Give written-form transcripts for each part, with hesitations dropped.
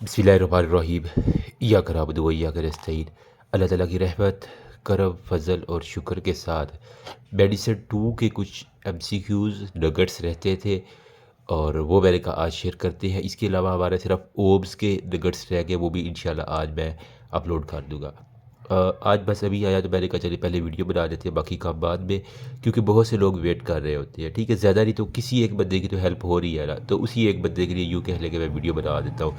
बिस्मिल्लाहिर्रहमानिर्रहीम। या कराबद व या नस्तईन। अल्लाह ताला की रहमत, करम, फजल और शुक्र के साथ मेडिसिन 2 के कुछ एमसीक्यूज़ नगेट्स रहते थे और वो मैंने कहा आज शेयर करते हैं। इसके अलावा हमारे सिर्फ ओम्स के नगेट्स रह गए, वो भी इंशाल्लाह आज मैं अपलोड कर दूँगा। आज बस अभी आया तो मैंने कहा चलिए पहले वीडियो बना देते हैं, बाकी काम बाद में, क्योंकि बहुत से लोग वेट कर रहे होते हैं। ठीक है, ज़्यादा नहीं तो किसी एक बंदे की तो हेल्प हो रही है ना, तो उसी एक बंदे के लिए यूँ कह लेके मैं वीडियो बना देता हूँ।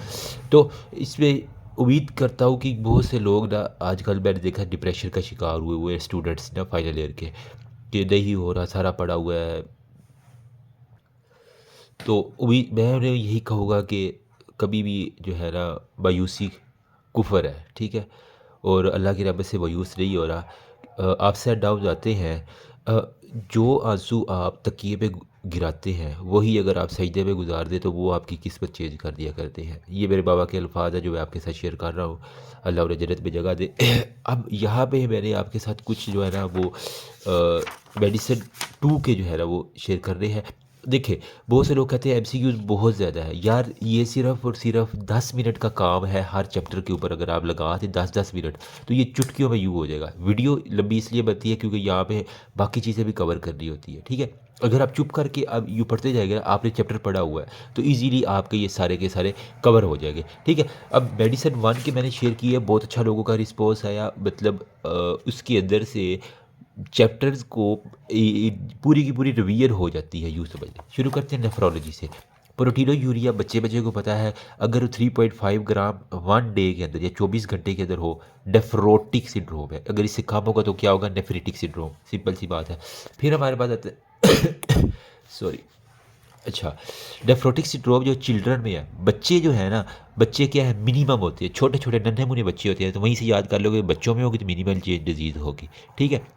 तो इसमें उम्मीद करता हूँ कि बहुत से लोग ना आजकल मैंने देखा डिप्रेशन का शिकार हुए हैं स्टूडेंट्स ना फाइनल ईयर के, कि नहीं हो रहा, सारा पड़ा हुआ है। तो उम्मीद मैं उन्हें यही कहूँगा कि कभी भी जो है ना, मायूसी कुफ़र है। ठीक है, और अल्लाह की रहमत से मायूस नहीं हो रहा। अप्स एंड डाउन आते हैं। अ, जो आंसू आप तकिए पे गिराते हैं वही अगर आप सजदे में गुजार दें तो वो आपकी किस्मत चेंज कर दिया करते हैं। ये मेरे बाबा के अल्फाज हैं जो मैं आपके साथ शेयर कर रहा हूँ। अल्लाह उन्हें जन्नत में जगह दे। अब यहाँ पे मैंने आपके साथ कुछ जो है ना वो मेडिसिन 2 के जो है ना वो शेयर कर रहे हैं। देखिए, बहुत से लोग कहते हैं एमसीक्यूज़ बहुत ज़्यादा है। यार ये सिर्फ़ और सिर्फ़ 10 मिनट का काम है हर चैप्टर के ऊपर। अगर आप लगा दें 10-10 मिनट तो ये चुटकियों में यूँ हो जाएगा। वीडियो लंबी इसलिए बनती है क्योंकि यहाँ पे बाकी चीज़ें भी कवर करनी होती है। ठीक है, अगर आप चुप करके अब यूँ पढ़ते जाएंगे ना, आपने चैप्टर पढ़ा हुआ है तो ईज़िली आपके ये सारे के सारे कवर हो जाएंगे। ठीक है, अब मेडिसिन 1 के मैंने शेयर किया, बहुत अच्छा लोगों का रिस्पॉन्स आया। मतलब उसके अंदर से चैप्टर्स को पूरी की पूरी रिवीजन हो जाती है, यूँ समझ लें। शुरू करते हैं नेफ्रोलॉजी से। प्रोटीनोयूरिया बच्चे बच्चे को पता है, अगर 3.5 ग्राम 1 डे के अंदर या 24 घंटे के अंदर हो, नेफ्रोटिक सिंड्रोम है। अगर इससे कम होगा तो क्या होगा, नेफ्रिटिक सिंड्रोम। सिंपल सी बात है। फिर हमारे पास आता है सॉरी, अच्छा, नेफ्रोटिक सिंड्रोम जो चिल्ड्रन में है, बच्चे जो है ना, बच्चे क्या है, मिनिमम होते हैं, छोटे छोटे नन्हे मुन्ने बच्चे होते हैं, तो वहीं से याद कर लोगे बच्चों में होगी तो मिनिमल चेंज डिजीज़ होगी। ठीक है,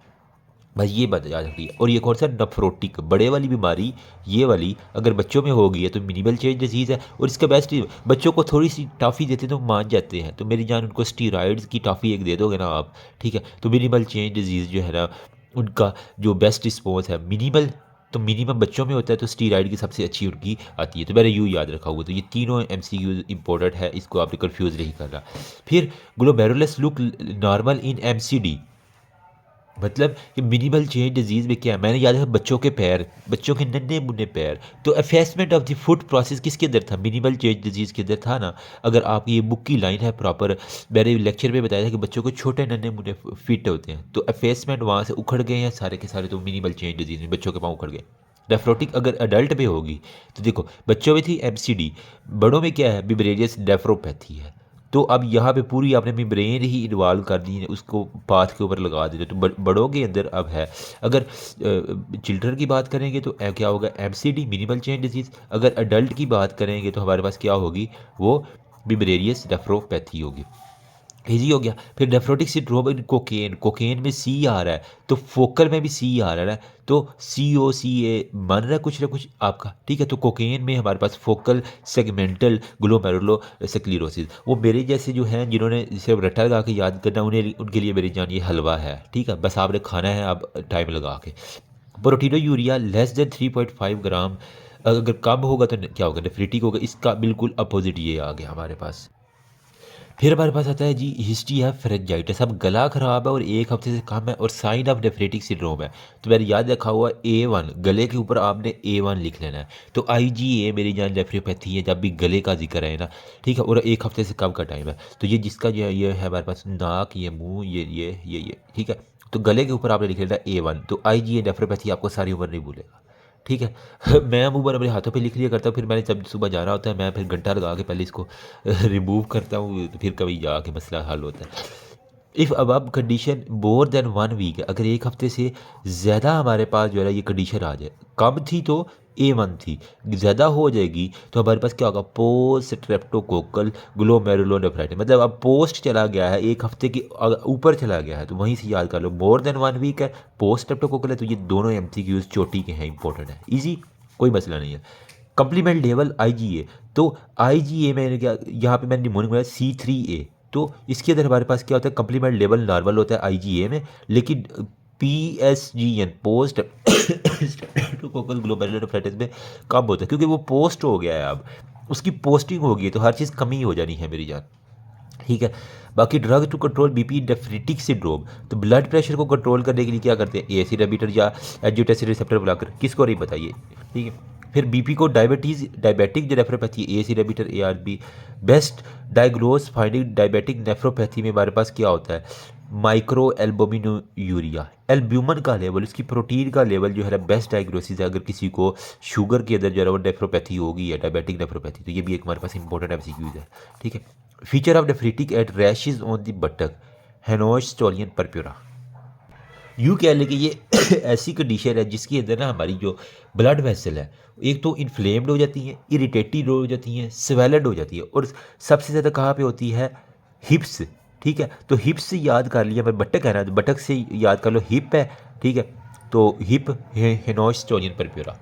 बस ये बात याद रखिए। और ये कौन सा, नफ्रोटिक, बड़े वाली बीमारी, ये वाली अगर बच्चों में हो गई है तो मिनिमल चेंज डिजीज़ है। और इसका बेस्ट, बच्चों को थोड़ी सी टॉफ़ी देते तो मान जाते हैं, तो मेरी जान उनको स्टीरॉइड्स की टॉफ़ी एक दे दोगे ना आप, ठीक है, तो मिनिमल चेंज डिजीज़ जो है ना, उनका जो बेस्ट रिस्पॉन्स है मिनिमल, तो मिनिमम बच्चों में होता है तो स्टीरॉइड की सबसे अच्छी उनकी आती है। तो मैंने यूँ याद रखा हुआ। तो ये तीनों एमसीक्यूज इंपॉर्टेंट है, इसको आपने कंफ्यूज नहीं करना। फिर ग्लोमेरुलस लुक नॉर्मल इन एमसीडी, मतलब कि मिनिमल चेंज डिजीज़ में क्या है, मैंने याद है बच्चों के पैर, बच्चों के नन्हे मुन्ने पैर, तो अफेसमेंट ऑफ द फुट प्रोसेस किसके अंदर था, मिनिमल चेंज डिजीज़ के अंदर था ना। अगर आप, ये बुक की लाइन है प्रॉपर, मैंने लेक्चर में बताया था कि बच्चों को छोटे नन्हे मुन्ने फिट होते हैं, तो अफेसमेंट वहाँ से उखड़ गए हैं सारे के सारे, तो मिनिमल चेंज डिजीज़ में बच्चों के पाँव उखड़ गए। नेफ्रोटिक अगर अडल्ट में होगी तो देखो, बच्चों में थी एमसीडी, बड़ों में क्या है, बिब्रेरियस नेफ्रोपैथी है। तो अब यहाँ पे पूरी आपने अपनी ब्रेन ही इन्वॉल्व कर दी है, उसको पाथ के ऊपर लगा दी, तो बड़ों के अंदर अब है। अगर चिल्ड्रन की बात करेंगे तो क्या होगा, एमसीडी, मिनिमल चेंज डिजीज़। अगर अडल्ट की बात करेंगे तो हमारे पास क्या होगी, वो बिब्रेरियस नेफ्रोपैथी होगी। इजी हो गया। फिर नेफ्रोटिक सिंड्रोम इन कोकेन, कोकेन में सी आ रहा है तो फोकल में भी सी आ रहा है, तो COCA बन रहा है कुछ ना कुछ आपका। ठीक है, तो कोकेन में हमारे पास फोकल सेगमेंटल ग्लोमेरुलो स्क्लेरोसिस, वो मेरे जैसे जो हैं जिन्होंने सिर्फ रट्टा लगा के याद करना, उन्हें उनके लिए मेरी जान ये हलवा है। ठीक है, बस आपने खाना है आप टाइम लगा के। प्रोटीनोयूरिया लेस देन 3.5 ग्राम, अगर कम होगा तो क्या होगा, नेफ्रिटिक होगा। इसका बिल्कुल अपोजिट ये आ गया हमारे पास। फिर हमारे पास आता है जी, हिस्ट्री है फेरेंजाइटिस। अब गला खराब है और 1 हफ्ते से कम है और साइन ऑफ नेफ्रेटिक सिंड्रोम है, तो मैंने याद रखा हुआ A1, गले के ऊपर आपने A1 लिख लेना है। तो IgA मेरी जान नेफ्रोपैथी है जब भी गले का जिक्र है ना। ठीक है, और 1 हफ्ते से कम का टाइम है, तो ये जिसका जो है ये है हमारे पास नाक, ये मुँह, ये। ठीक है, तो गले के ऊपर आपने लिख लेना A1, तो IgA नेफ्रोपैथी आपको सारी उम्र नहीं भूलेगा। ठीक है। मैं अमूमन अपने हाथों पे लिख लिया करता हूँ, फिर मैंने जब सुबह जाना होता है मैं फिर घंटा लगा के पहले इसको रिमूव करता हूँ, तो फिर कभी जाके मसला हल होता है। इफ़ अब कंडीशन मोर देन 1 वीक है, अगर 1 हफ्ते से ज़्यादा हमारे पास जो है ना ये कंडीशन आ जाए, कम थी तो A1 थी, ज़्यादा हो जाएगी तो हमारे पास क्या होगा, पोस्ट स्ट्रेप्टोकोकल ग्लोमेरुलोनेफ्राइटिस। मतलब अब पोस्ट चला गया है, 1 हफ्ते की ऊपर चला गया है, तो वहीं से याद कर लो। मोर देन 1 वीक है, पोस्ट स्ट्रेप्टोकोकल है, तो ये दोनों MCQs चोटी के हैं, इंपॉर्टेंट है, ईजी, कोई मसला नहीं है। कंप्लीमेंट लेवल IgA, तो IgA में क्या, यहाँ पे मैंने निमोनिक बनाया C3A, तो इसके अंदर हमारे पास क्या होता है, कंप्लीमेंट लेवल नॉर्मल होता है IgA में, लेकिन PSGN पोस्ट स्ट्रेप्टोकोकल ग्लोमेरुलोनेफ्राइटिस में कम होता है, क्योंकि वो पोस्ट हो गया है अब। उसकी पोस्टिंग होगी तो हर चीज़ कमी हो जानी है मेरी जान, ठीक है। बाकी drug to control BP nephritic syndrome, तो ब्लड प्रेशर को कंट्रोल करने के लिए क्या करते हैं, एसी इनहिबिटर या एंजियोटेंसिन रिसेप्टर ब्लॉकर, किसको नहीं बताइए, ठीक है। फिर बीपी को डायबिटिक जो nephropathy, AC inhibitor, ARB. Best diagnose finding diabetic nephropathy में हमारे पास क्या होता है, माइक्रो एल्बुमिनूरिया, एल्ब्यूमिन का लेवल, उसकी प्रोटीन का लेवल जो है ना बेस्ट डायग्नोसिस है अगर किसी को शुगर के अंदर जो है ना वो नेफ्रोपैथी होगी या डायबिटिक नेफ्रोपैथी, तो ये भी एक हमारे पास इंपॉर्टेंट एमसीक्यूज है, ठीक है। Feature of nephritic at rashes on the buttock, Henoch Schonlein purpura. यूँ कह लें कि ये ऐसी कंडीशन है जिसके अंदर ना हमारी जो ब्लड वेसल है एक तो इन्फ्लेम्ड हो जाती हैं, इरिटेटेड हो जाती हैं, स्वेलड हो जाती है, और सबसे ज़्यादा कहाँ पे होती है, हिप्स, ठीक है। तो हिप्स से याद कर लिया, मैं बटक है ना, तो बटक से याद कर लो हिप है, ठीक है। तो हिप हेनोस्टोलियन परप्यूरा,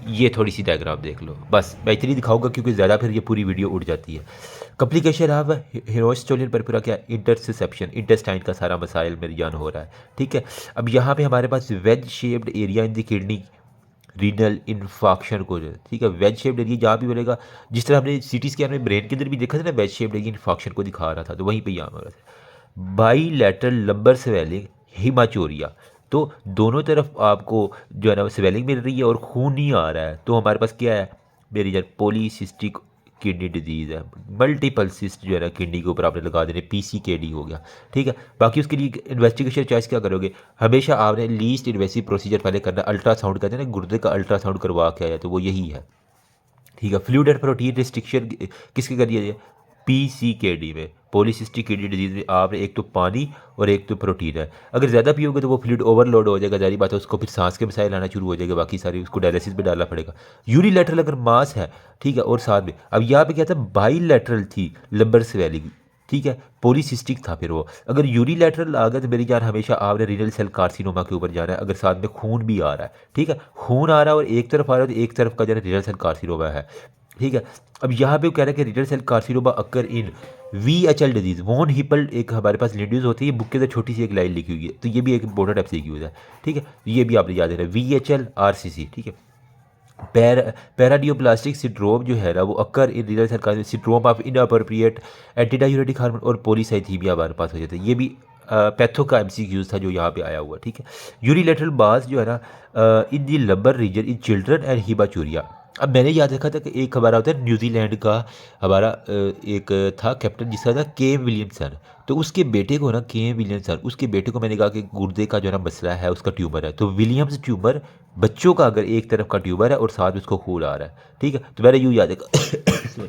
ये थोड़ी सी डायग्राम देख लो, बस मैं इतनी दिखाऊंगा क्योंकि ज़्यादा फिर ये पूरी वीडियो उड़ जाती है। कम्प्लिकेशन ऑफ हेरोस्टोलियन परपुरा क्या, इंटरसेप्शन, इंटेस्टाइन का सारा मसाइल मेरी जान हो रहा है, ठीक है। अब यहाँ पे हमारे पास wedge shaped area in the kidney renal infarction को, ठीक है, वेज शेप्ड एरिया जहाँ भी बोलेगा, जिस तरह हमने सिटी स्कैन में ब्रेन के अंदर भी देखा था ना, वेज शेप्ड एरिया इन्फॉक्शन को दिखा रहा था, तो वहीं पे यहाँ हो रहा था। बाईलैटरल लंबर स्वेलिंग हिमाचोरिया, तो दोनों तरफ आपको जो है ना स्वेलिंग मिल रही है और खून नहीं आ रहा है, तो हमारे पास क्या है मेरी जान, पॉलीसिस्टिक किडनी डिजीज़ है, मल्टीपल सिस्ट जो है ना किडनी के ऊपर आपने लगा देने, पीसीकेडी हो गया, ठीक है। बाकी उसके लिए इन्वेस्टिगेशन चॉइस क्या करोगे, हमेशा आपने लीस्ट इन्वेसिव प्रोसीजर पहले करना, अल्ट्रासाउंड कहते हैं ना, गुर्दे का अल्ट्रासाउंड करवा के आया, तो वो यही है, ठीक है। फ्लूइड एंड प्रोटीन रिस्ट्रिक्शन किसके करिए है, पीसीकेडी में, पॉलीसिस्टिक किडनी डिजीज़ में आपने एक तो पानी और एक तो प्रोटीन है, अगर ज़्यादा पियोगे तो वो फ्लूइड ओवरलोड हो जाएगा, जारी बात है, उसको फिर सांस के मसाइल आना शुरू हो जाएगा, बाकी सारी उसको डायलिसिस में डालना पड़ेगा। यूनिलैटरल अगर मास है, ठीक है, और साथ में अब यहाँ पे क्या था, बाईलैटरल थी लंबर स्वेलिंग, ठीक है, पॉलीसिस्टिक था, फिर वो अगर यूनिलैटरल आ गया तो मेरी जान हमेशा आपने रीनल सेल कार्सिनोमा के ऊपर जाना है, अगर साथ में खून भी आ रहा है, ठीक है, खून आ रहा है और एक तरफ आ रहा है तो एक तरफ का जो है रीनल सेल कार्सिनोमा है, ठीक है। अब यहाँ पे वो कह रहा है कि रीनल सेल कार्सिनोमा अकर इन VHL डिजीज़, वॉन हिपल एक हमारे पास लिंड्यूज होती है, बुक के अंदर छोटी सी एक लाइन लिखी हुई है, तो ये भी एक इंपॉर्टेंट एमसीक्यूज है, ठीक है, ये भी आपने याद रखना, VHL RCC, ठीक है। पैराडियोप्लास्टिक सिंड्रोम जो है ना वो occur in renal cell syndrome of inappropriate antidiuretic hormone और पॉलीसाइथीमिया हमारे पास हो जाता है, ये भी पैथो का एमसीक्यूज था जो यहाँ पे आया हुआ, ठीक है। यूनिलैटरल मास जो है ना in the lumbar region in children and हिबाचूरिया। अब मैंने याद रखा था कि एक हमारा होता है न्यूजीलैंड का हमारा एक था कैप्टन जिसका था केम विलियमसन, तो उसके बेटे को ना केम विलियमसन, उसके बेटे को मैंने कहा कि गुर्दे का जो है ना मसला है, उसका ट्यूमर है, तो विलियम्स ट्यूमर बच्चों का अगर एक तरफ का ट्यूमर है और साथ में उसको खून आ रहा है, ठीक है, तो मैंने यूँ याद रखा सॉरी,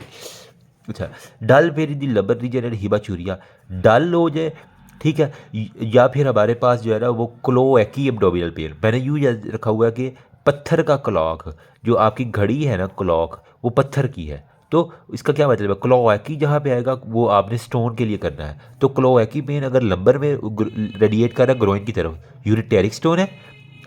अच्छा, डल वेरी दी लबर रीजन एंड हिबाचूरिया, डल हो जाए, ठीक है, या फिर हमारे पास जो है ना वो क्लोएकी एब्डोमिनल पेन, मैंने यूँ याद रखा हुआ है कि पत्थर का क्लॉक, जो आपकी घड़ी है ना क्लॉक, वो पत्थर की है, तो इसका क्या मतलब है, क्लोएकी जहाँ पे आएगा वो आपने स्टोन के लिए करना है, तो क्लोएकी पेन अगर लंबर में रेडिएट कर रहा है ग्रोइन की तरफ, यूरिटेरिक स्टोन है,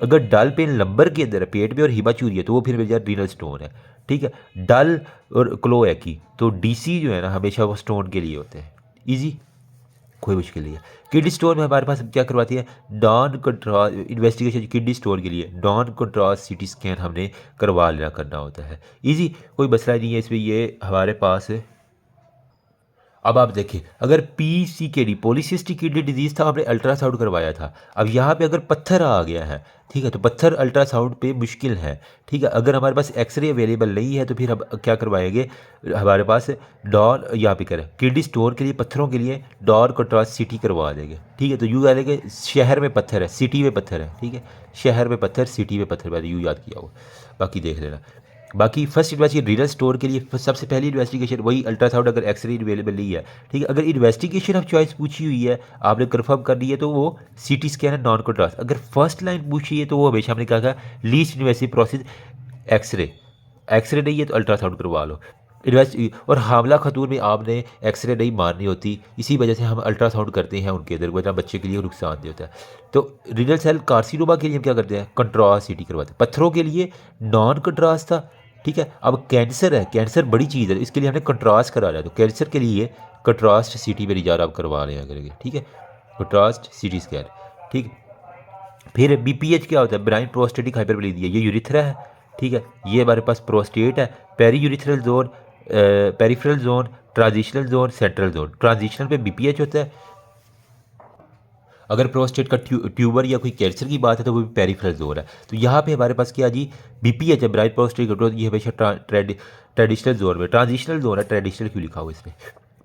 अगर डल पेन लंबर के अंदर है पेट में और हिबाचूरी है तो वो फिर मेरे रीनल स्टोन है, ठीक है। डल और क्लोएकी, तो डीसी जो है ना हमेशा वो स्टोन के लिए होते हैं, इजी, कोई मुश्किल नहीं है। किडनी स्टोन में हमारे पास क्या करवाती है, non contrast investigation, kidney stone के लिए नॉन कंट्रास्ट सीटी स्कैन हमने करवा लेना करना होता है, इजी, कोई मसला नहीं है इसमें, ये हमारे पास है। अब आप देखिए अगर पीसीकेडी पॉलीसिस्टिक किडनी डिजीज़ था, हमने अल्ट्रासाउंड करवाया था, अब यहाँ पे अगर पत्थर आ गया है, ठीक है, तो पत्थर अल्ट्रासाउंड पे मुश्किल है, ठीक है, अगर हमारे पास एक्सरे अवेलेबल नहीं है तो फिर हम क्या करवाएंगे, हमारे पास डॉन यहाँ पे करें किडनी स्टोन के लिए पत्थरों के लिए डॉन कंट्रास्ट सिटी करवा देंगे, ठीक है। तो यूँ याद है कि शहर में पत्थर है, सिटी में पत्थर है, ठीक है, शहर में पत्थर, सिटी में पत्थर, मैंने यूँ याद किया हो, बाकी देख लेना। बाकी फर्स्ट इन्वेस्टिगेशन रीनल स्टोर के लिए सबसे पहली इन्वेस्टिगेशन वही अल्ट्रासाउंड, अगर एक्सरे अवेलेबल नहीं है, ठीक है। अगर इन्वेस्टिगेशन ऑफ चॉइस पूछी हुई है, आपने कंफर्म कर ली है, तो वो सीटी स्कैन है नॉन कंट्रास्ट। अगर फर्स्ट लाइन पूछी है तो वो हमेशा हमने कहा था least invasive process X-ray, X-ray नहीं है तो अल्ट्रासाउंड करवा लो। इन्वेस्ट और हामला खतून में आपने एक्सरे नहीं मारनी होती, इसी वजह से हम अल्ट्रासाउंड करते हैं उनके अंदर, वजह बच्चे के लिए नुकसानदेह होता है। तो रीनल सेल कार्सिनोमा के लिए हम क्या करते हैं, कंट्रास्ट सीटी करवाते हैं, पत्थरों के लिए नॉन कंट्रास्ट था, ठीक है। अब कैंसर है, कैंसर बड़ी चीज़ है, इसके लिए हमने कंट्रास्ट करा है, तो कैंसर के लिए कंट्रास्ट सीटी में रिजार आप करवा रहे हैं करेंगे, ठीक है, कंट्रास्ट सीटी स्कैन, ठीक है। फिर बीपीएच क्या होता है, ब्राइन प्रोस्टेटिक हाइपरप्लेजिया, ये यूरिथ्रा है, ठीक है, ये हमारे पास प्रोस्टेट है, peri urethral zone peripheral zone, transitional zone, central zone. Transitional पे बीपीएच होता है। अगर प्रोस्टेट का ट्यूबर या कोई कैंसर की बात है तो वो भी पेरिफेरल जोन है। तो यहाँ पे हमारे पास क्या जी, बीपीएच है, ब्राइट प्रोस्टेट ग्रोथ, ये हमेशा ट्रेडिशनल जोन में। ट्रांजिशनल जोन है, ट्रेडिशनल क्यों लिखा हुआ इसमें।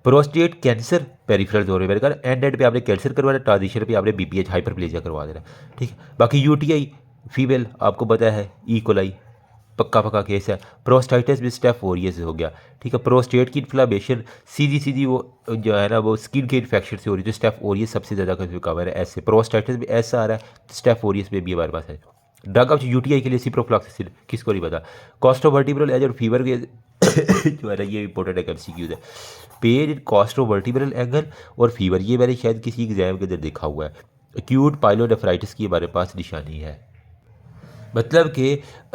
प्रोस्टेट कैंसर पेरिफेरल जोन में, मेरे ख्याल एंड पे आपने कैंसर करवाना, ट्रांजिशन पे आपने बीपीएच हाइपरप्लेजिया करवा देना, ठीक है। बाकी यूटीआई फीमेल आपको पता है, ई कोलाई पक्का पक्का केस है। प्रोस्टाइटिस भी स्टेप 4 ये से हो गया, ठीक है। प्रोस्टेट की इन्फ्लामेशन सीधी सीधी वो जो है ना वो स्किन के इन्फेक्शन से हो रही है, तो स्टेप 4 ये सबसे ज़्यादा कवर है। ऐसे प्रोस्टाइटिस भी ऐसा आ रहा है, स्टेप 4 ये भी हमारे पास है। ड्रग ऑफ यूटीआई के लिए सिप्रोफ्लॉक्सासिन, किसको नहीं पता। कॉस्टोवर्टिब्रल एज और फीवर के जो है ना ये इंपॉर्टेंट है, एमसीक्यूज है। पेन इन कॉस्टोवर्टिब्रल एंगल और फीवर, ये मैंने शायद किसी एग्जाम के अंदर देखा हुआ है। एक्यूट पाइलोनेफ्राइटिस की हमारे पास निशानी है। मतलब कि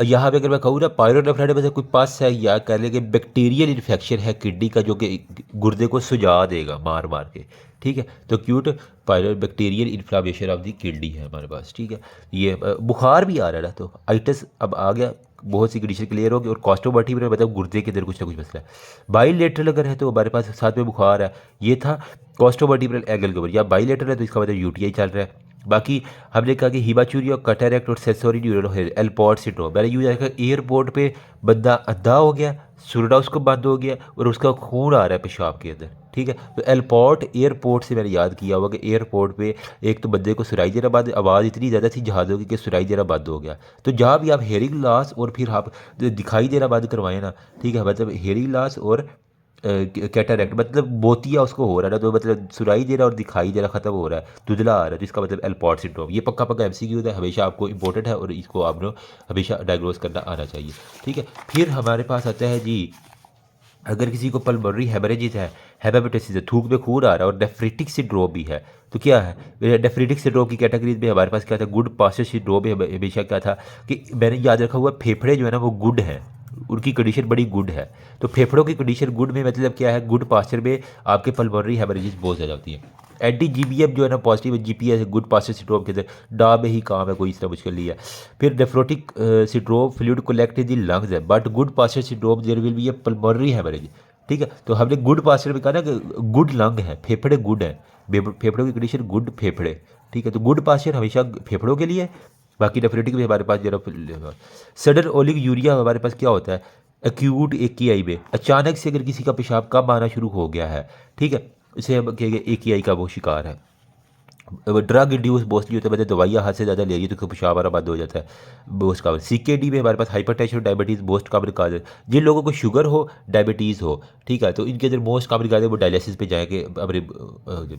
यहाँ पे अगर मैं कहूँ ना पायलोनेफ्राइटिस में कोई पस है या कह लें कि बैक्टीरियल इन्फेक्शन है किडनी का, जो कि गुर्दे को सुझा देगा मार मार के, ठीक है। तो क्यूट पायलो bacterial inflammation of the kidney है हमारे पास, ठीक है। ये बुखार भी आ रहा है ना, तो आइटस अब आ गया, बहुत सी कंडीशन क्लियर होगी। और कॉस्टोवर्टिब्रल में मतलब गुर्दे के अंदर कुछ ना कुछ मसला है। बाईलेटरल अगर है तो हमारे पास साथ में बुखार है, ये था कॉस्टोवर्टिब्रल एंगल के ऊपर, या बाईलेटरल है तो इसका मतलब यूटीआई चल रहा है। बाकी हमने कहा कि हिमाचूरिया, कैटरेक्ट और सेंसोरी न्यूरल एलपॉट सिंड्रोम, मैंने यूँ देखा एयरपोर्ट पे बंदा अंधा हो गया, सुरड़ा उसको बंद हो गया और उसका खून आ रहा है पेशाब के अंदर, ठीक है। तो एलपॉट एयरपोर्ट से मैंने याद किया हुआ कि एयरपोर्ट पे एक तो बंदे को सुराई देना बंद, आवाज़ इतनी ज़्यादा थी जहाज़ों की कि सुराई देना बंद हो गया। तो जहाँ भी आप हेयरिंग लॉस और फिर आप दिखाई देना बंद करवाएं ना, ठीक है, मतलब हेयरिंग लॉस और कैटरेक्ट मतलब मोतिया उसको हो रहा है ना, तो मतलब सुराई दे रहा और दिखाई दे रहा ख़त्म हो रहा है, धुंधला आ रहा है, तो इसका मतलब एलपॉट सिंड्रोम। ये पक्का पक्का एमसीक्यू है, हमेशा आपको इंपॉर्टेंट है और इसको आपने हमेशा डायग्नोज करना आना चाहिए, ठीक है। फिर हमारे पास आता है जी, अगर किसी को पल्मोनरी हेमरेजिस है, हेपेटाइटिस है, थूक में खून आ रहा है और नेफ्रिटिक सिंड्रोम भी है, तो क्या है नेफ्रिटिक सिंड्रोम की कैटेगरी में हमारे पास क्या था, गुड पास्चर सिंड्रोम में हमेशा क्या था कि मैंने याद रखा हुआ फेफड़े जो है ना वो गुड है, उनकी कंडीशन बड़ी गुड है। तो फेफड़ों की कंडीशन गुड में मतलब क्या है, गुड पास्चर में आपके पल्मोनरी हेमरेजिस बहुत ज़्यादा होती है। एंटी जीबीएम जो है ना positive GPS Goodpasture syndrome के अंदर डा में ही काम है, कोई इस तरह मुश्किल नहीं है। फिर nephrotic syndrome fluid collect in the lungs है, but Goodpasture syndrome there will be a pulmonary haemorrhage, ठीक है। तो हमने गुड पास्चर में कहा ना कि गुड लंग है, फेफड़े गुड है, फेफड़ों की कंडीशन गुड फेफड़े, ठीक है। तो गुड पास्चर हमेशा फेफड़ों के लिए। बाकी नेफ्रेटिक भी हमारे पास जरा सडन ओलिग यूरिया हमारे पास क्या होता है, एक्यूट एकीआई में अचानक से अगर किसी का पेशाब कम आना शुरू हो गया है, ठीक है, इसे हम कहेंगे एकीआई का वो शिकार है। ड्रग इंड्यूस मोस्टली होता है, मतलब दवाइयाँ हद से ज़्यादा ले रही है तो पेशाब आना बंद हो जाता है, मोस्ट कॉमन। सीकेडी में हमारे पास हाइपरटेंशन और डायबिटीज़ मोस्ट कॉमन काज है। जिन लोगों को शुगर हो, डायबिटीज़ हो, ठीक है, तो इनके अंदर मोस्ट कॉमन काज है वो डायलिसिस पे जाएंगे अपने,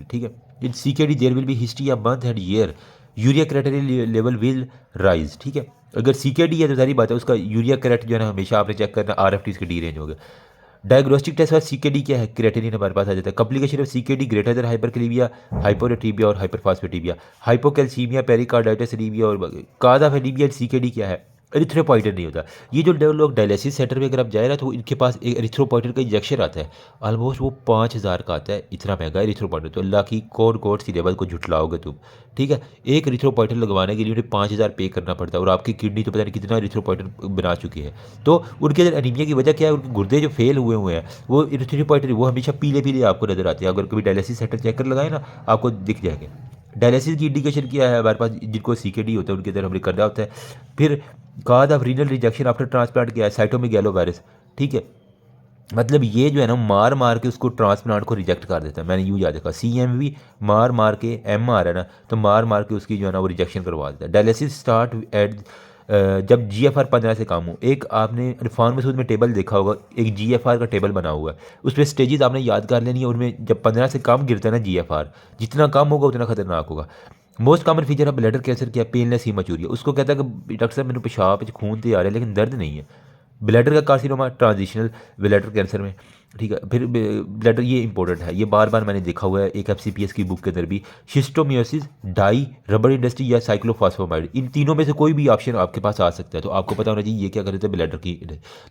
ठीक है। In CKD there will be history of month and year, urea creatinine level will rise, ठीक है। अगर सीकेडी है तो सारी बात है उसका यूरिया क्रेट जो है ना हमेशा आपने चेक करना, आरएफटी इसके डी रेंज हो गया। डायग्नोस्टिक टेस्ट वाला सीकेडी क्या है, क्रेटिनिन हमारे पास आ जाता है। Complication of CKD greater than hyperkalaemia, hyponatraemia और हाइपरफॉस्फेटेमिया, हाइपोकैल्सीमिया, पेरिकार्डाइटिस एनीमिया और काज ऑफ एनीमिया। सीकेडी क्या है, एरिथ्रोपॉइटन नहीं होता। ये जो लोग डायलिसिस सेंटर में अगर आप जाए ना तो इनके पास एक एरिथ्रोपॉइटन का इंजेक्शन आता है, ऑलमोस्ट वो 5,000 का आता है, इतना महंगा एरिथ्रोपॉइटन। तो अल्लाह की कौन सी लेवल को झुटलाओगे तुम, ठीक है। एक एरिथ्रोपॉइटन लगवाने के लिए उन्हें 5,000 पे करना पड़ता है और आपकी किडनी तो पता नहीं कितना एरिथ्रोपॉइटन बना चुकी है। तो उनके अंदर एनीमिया की वजह क्या है, उनके गुर्दे जो फेल हुए हैं वो एरिथ्रोपॉइटन वो हमेशा पीले पीले आपको नजर आते हैं। अगर कभी डायलिसिस सेंटर चेक कर लगाए ना आपको दिख जाएंगे। डायलिसिस की इंडिकेशन क्या है हमारे पास, जिनको सीकेडी होता है उनके अंदर हमने करना होता है। फिर cause of renal rejection after transplant क्या है, साइटोमेगैलो वायरस, ठीक है। मतलब ये जो है ना मार मार के उसको ट्रांसप्लांट को रिजेक्ट कर देता है। मैंने यूँ याद रखा, CMV मार मार के, एम आ रहा है ना तो मार मार के उसकी जो है ना वो रिजेक्शन करवा देता है। डायलिसिस स्टार्ट एट जब GFR 15 से कम हो। एक आपने इरफान मसूद में टेबल देखा होगा, एक GFR का टेबल बना हुआ है, उस पर स्टेजेस आपने याद कर लेनी है। उनमें जब 15 से कम गिरता है ना GFR, जितना कम होगा उतना खतरनाक होगा। Most common feature of bladder cancer क्या है, पेनलेस हीमाचूरिया। उसको कहता है कि डॉक्टर साहब मैंने पेशाब खून तो आ रहा है लेकिन दर्द नहीं है। ब्लैडर का कार्सिनोमा ट्रांजिशनल ब्लैडर कैंसर में, ठीक है। फिर ब्लैडर ये इंपॉर्टेंट है, ये बार बार मैंने देखा हुआ है एक FCPS की बुक के अंदर भी। शिस्टोमियोसिस, डाई, रबर इंडस्ट्री या साइक्लोफॉस्फोमाइड, इन तीनों में से कोई भी ऑप्शन आपके पास आ सकता है। तो आपको पता होना चाहिए ये क्या कर रहे थे ब्लैडर की।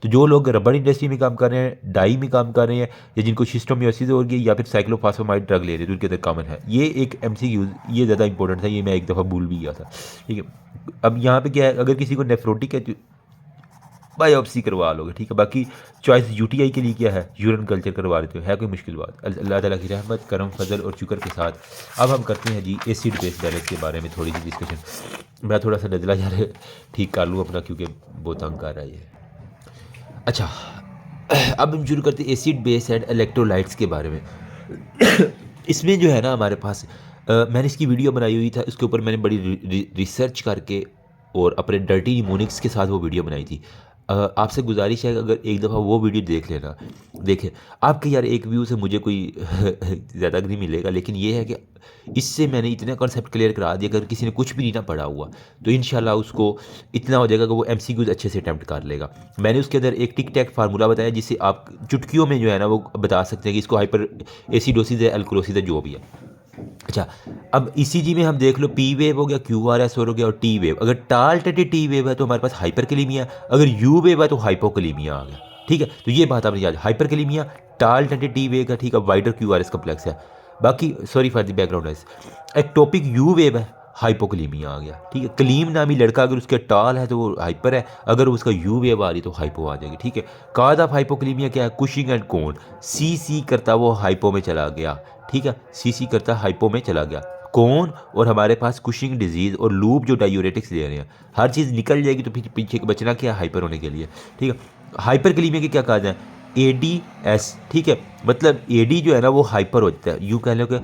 तो जो लोग रबर इंडस्ट्री में काम कर रहे हैं, डाई में काम कर रहे हैं, या जिनको शिस्टोमियोसिस हो गई या फिर साइक्लोफॉस्फोमाइड ड्रग ले रहे थे, उनके अंदर कॉमन है। ये एक MCQ, ये ज़्यादा इंपॉर्टेंट था, ये मैं एक दफ़ा भूल भी गया था, ठीक है। अब यहाँ पे क्या है, अगर किसी को नेफ्रोटिक है बायोप्सी करवा लोगे, ठीक है। बाकी चॉइस यूटीआई के लिए क्या है, यूरिन कल्चर करवा लेते हो, है कोई मुश्किल बात। अल्लाह ताला की रहमत करम फजल और शुक्र के साथ अब हम करते हैं जी एसिड बेस डायरेक्ट के बारे में थोड़ी सी डिस्कशन। मैं थोड़ा सा नजला जा रहा ठीक कर लूँ अपना, क्योंकि बहुत तंग कर रहा है ये। अच्छा, अब हम शुरू करते हैं एसिड बेस एंड इलेक्ट्रोलाइट्स के बारे में। इसमें जो है ना हमारे पास मैंने इसकी वीडियो बनाई हुई था, इसके ऊपर मैंने बड़ी रिसर्च करके और अपने डर्टी निमोनिक्स के साथ वो वीडियो बनाई थी। आपसे गुजारिश है अगर एक दफ़ा वो वीडियो देख लेना। देखें, आपके यार एक व्यू से मुझे कोई ज़्यादा नहीं मिलेगा, लेकिन ये है कि इससे मैंने इतना कॉन्सेप्ट क्लियर करा दिया, अगर किसी ने कुछ भी नहीं ना पढ़ा हुआ तो इंशाल्लाह उसको इतना हो जाएगा कि वो एमसीक्यूज अच्छे से अटैम्प्ट कर लेगा। मैंने उसके अंदर एक टिक टैक फार्मूला बताया जिससे आप चुटकियों में जो है ना वो बता सकते हैं कि इसको हाइपर एसिडोसिस है, अल्कोलोसिस है, जो भी है। अच्छा, अब ईसीजी में हम देख लो, पी वेव हो गया, क्यू आर एस हो गया और टी वेव। अगर टाल टटे टी वेव है तो हमारे पास हाइपरकलीमिया, अगर यू वेव है तो हाइपोकलीमिया आ गया, ठीक है। तो ये बात आपने याद, हाइपरकलीमिया, टाल टटे टी वेव का, ठीक है, wider Q R S complex है। बाकी sorry for the background noise, एक टॉपिक यू वेव है, हाइपोकलीमिया आ गया, ठीक है। कलीम नामी लड़का अगर उसके टाल है तो वो हाइपर है, अगर उसका यू वेव आ रही तो हाइपो आ जाएगी, ठीक है। काज ऑफ हाइपोकलीमिया क्या है, कुशिंग एंड कोन, सी करता वो हाइपो में चला गया, ठीक है, सी करता हाइपो में चला गया। कौन, और हमारे पास कुशिंग डिजीज़ और लूप जो डायूरेटिक्स ले रहे हैं, हर चीज़ निकल जाएगी तो फिर पीछे बचना क्या है, हाइपर होने के लिए, ठीक है। हाइपर कलीमिया के क्या कहा जाए, एडीएस, ठीक है, मतलब एडी जो है ना वो हाइपर होता है, यूँ कह लो कि